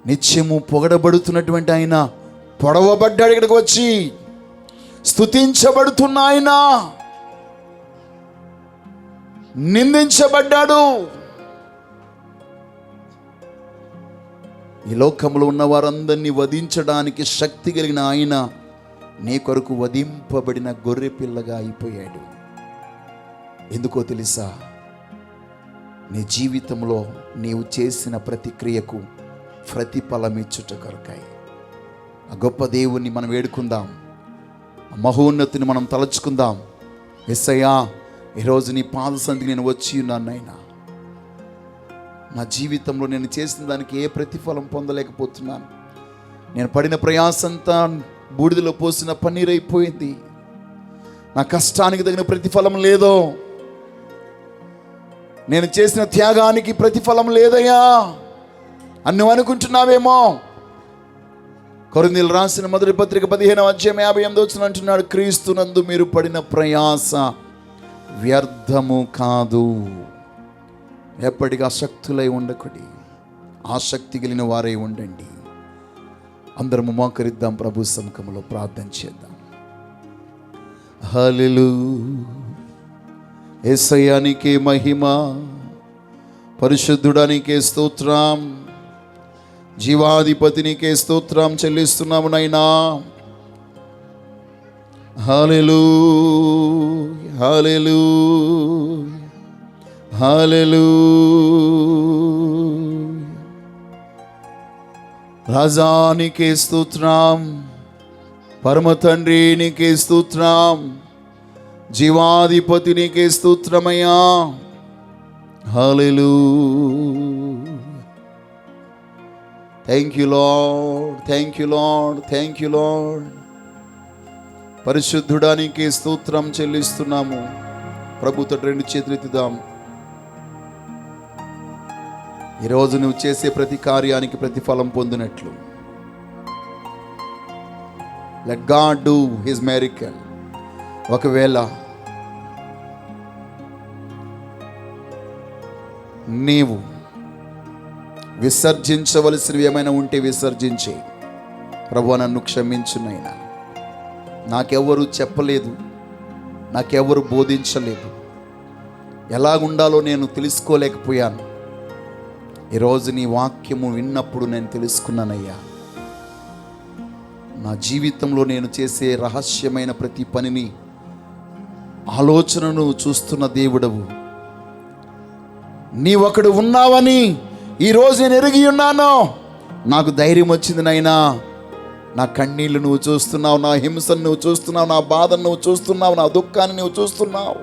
నిత్యము పొగడబడుతున్నటువంటి ఆయన పొడవబడ్డాడు. ఇక్కడికి వచ్చి స్తుతించబడుతున్న ఆయన నిందించబడ్డాడు. ఈ లోకంలో ఉన్న వారందరినీ వధించడానికి శక్తి కలిగిన ఆయన నీ కొరకు వధింపబడిన గొర్రె పిల్లగా అయిపోయాడు. ఎందుకో తెలుసా? నీ జీవితంలో నీవు చేసిన ప్రతి క్రియకు ప్రతిఫలం ఇచ్చుట కొరకాయి. ఆ గొప్ప దేవుణ్ణి మనం వేడుకుందాం, ఆ మహోన్నతిని మనం తలచుకుందాం. యేసయ్యా, ఈరోజు నీ పాద సన్నిధికి నేను వచ్చి ఉన్నాను నాయనా. నా జీవితంలో నేను చేసిన దానికి ఏ ప్రతిఫలం పొందలేకపోతున్నాను. నేను పడిన ప్రయాసంతా బూడిదలో పోసిన పన్నీరైపోయింది. నా కష్టానికి తగిన ప్రతిఫలం లేదో, నేను చేసిన త్యాగానికి ప్రతిఫలం లేదయ్యా అని నువ్వు అనుకుంటున్నావేమో. కొరింథీయులకు రాసిన మొదటి పత్రిక 15వ అధ్యాయం 58వ వచనం అంటున్నాడు, క్రీస్తునందు మీరు పడిన ప్రయాస వ్యర్థము కాదు. ఎప్పటికీ ఆసక్తులై ఉండకుడి, ఆసక్తి కలిగిన వారై ఉండండి. అందరము మోకరిద్దాం, ప్రభు సముఖంలో ప్రార్థన చేద్దాం. హల్లెలూయా. యేసయ్యానికే మహిమ, పరిశుద్ధుడానికే స్తోత్రం, జీవాధిపతినికే స్తోత్రం చెల్లిస్తున్నాము నైనా. హల్లెలూయా, హల్లెలూయా, హల్లెలూయా. రాజానికే స్తోత్రం, పరమ తండ్రి నీకే స్తోత్రం, జీవాధిపతి నీకే స్తోత్రమయ్యా. Hallelujah. Thank you Lord, thank you Lord, thank you Lord. పరిశుద్ధుడానికి స్తోత్రం చెల్లిస్తున్నాము. ప్రభుతో 2 చేతులు ఎత్తుదాం. ఈరోజు నువ్వు చేసే ప్రతి కార్యానికి ప్రతిఫలం పొందినట్లు let God do his miracle. ఒకవేళ నీవు విసర్జించవలసినవి ఏమైనా ఉంటే విసర్జించే. ప్రభువా నన్ను క్షమించునైనా, నాకెవరు చెప్పలేదు, నాకెవరు బోధించలేదు, ఎలాగుండాలో నేను తెలుసుకోలేకపోయాను. ఈరోజు నీ వాక్యము విన్నప్పుడు నేను తెలుసుకున్నానయ్యా. నా జీవితంలో నేను చేసే రహస్యమైన ప్రతి పనిని, ఆలోచనను చూస్తున్న దేవుడవు. నీ ఒకడు ఉన్నావని ఈరోజు నేను ఎరిగి ఉన్నాను. నాకు ధైర్యం వచ్చింది నైనా. నా కన్నీళ్లు నువ్వు చూస్తున్నావు, నా హింసను నువ్వు చూస్తున్నావు, నా బాధను నువ్వు చూస్తున్నావు, నా దుఃఖాన్ని నువ్వు చూస్తున్నావు.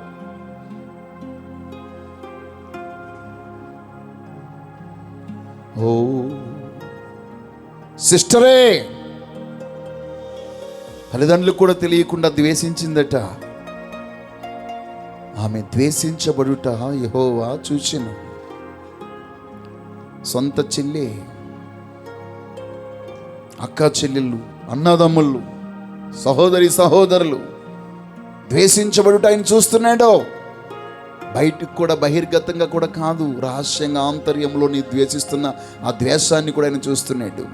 ఓ సిస్టరే, తల్లిదండ్రులు కూడా తెలియకుండా ద్వేషించిందట. ఆమె ద్వేషించబడుట యెహోవా చూచెను. సొంత చెల్లి, అక్క చెల్లెళ్ళు, అన్నదమ్ముళ్ళు, సహోదరి సహోదరులు ద్వేషించబడుట ఆయన చూస్తున్నాడు. బయటికి కూడా, బహిర్గతంగా కూడా కాదు, రహస్యంగా ఆంతర్యంలో నీ ద్వేషిస్తున్న ఆ ద్వేషాన్ని కూడా ఆయన చూస్తున్నాడు.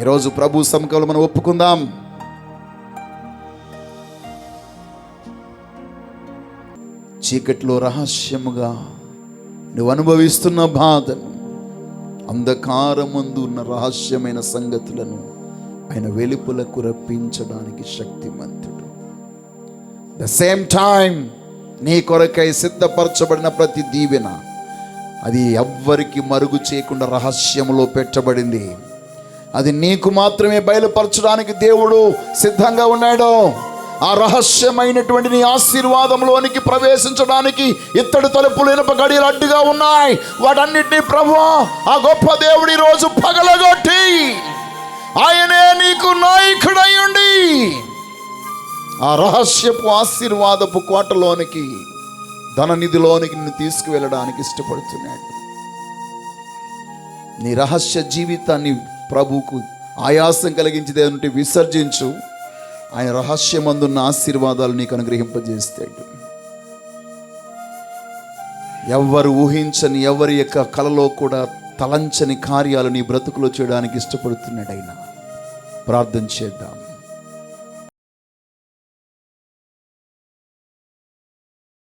ఈరోజు ప్రభు సముఖంలో మనం ఒప్పుకుందాం. చీకట్లో రహస్యముగా నువ్వు అనుభవిస్తున్న బాధను, అంధకారమందు ఉన్న రహస్యమైన సంగతులను ఆయన వెలుపలకు రప్పించడానికి శక్తిమంతుడు. ద సేమ్ టైం నీ కొరకై సిద్ధపరచబడిన ప్రతి దీవెన అది ఎవ్వరికి మరుగు చేయకుండా రహస్యములో పెట్టబడింది. అది నీకు మాత్రమే బయలుపరచడానికి దేవుడు సిద్ధంగా ఉన్నాడు. ఆ రహస్యమైనటువంటి నీ ఆశీర్వాదంలోనికి ప్రవేశించడానికి ఇత్తడి తలుపులు, ఇనుప గడియలు అడ్డుగా ఉన్నాయి. వాటన్నిటినీ ప్రభువా ఆ గొప్ప దేవుడి రోజు పగలగొట్టి ఆయనే నీకు నాయకుడై ఉండి ఆ రహస్యపు ఆశీర్వాదపు కోటలోనికి, ధననిధిలోనికి నిన్ను తీసుకువెళ్ళడానికి ఇష్టపడుతున్నాడు. నీ రహస్య జీవితాన్ని ప్రభువుకు ఆయాసం కలిగించేదేంటే విసర్జించు. ఆయన రహస్యమందున్న ఆశీర్వాదాలు నీకు అనుగ్రహింపజేస్తాడు. ఎవరు ఊహించని, ఎవరి యొక్క కలలో కూడా తలంచని కార్యాలు నీ బ్రతుకులో చేయడానికి ఇష్టపడుతున్నాడు ఆయన. ప్రార్థన చేద్దాం.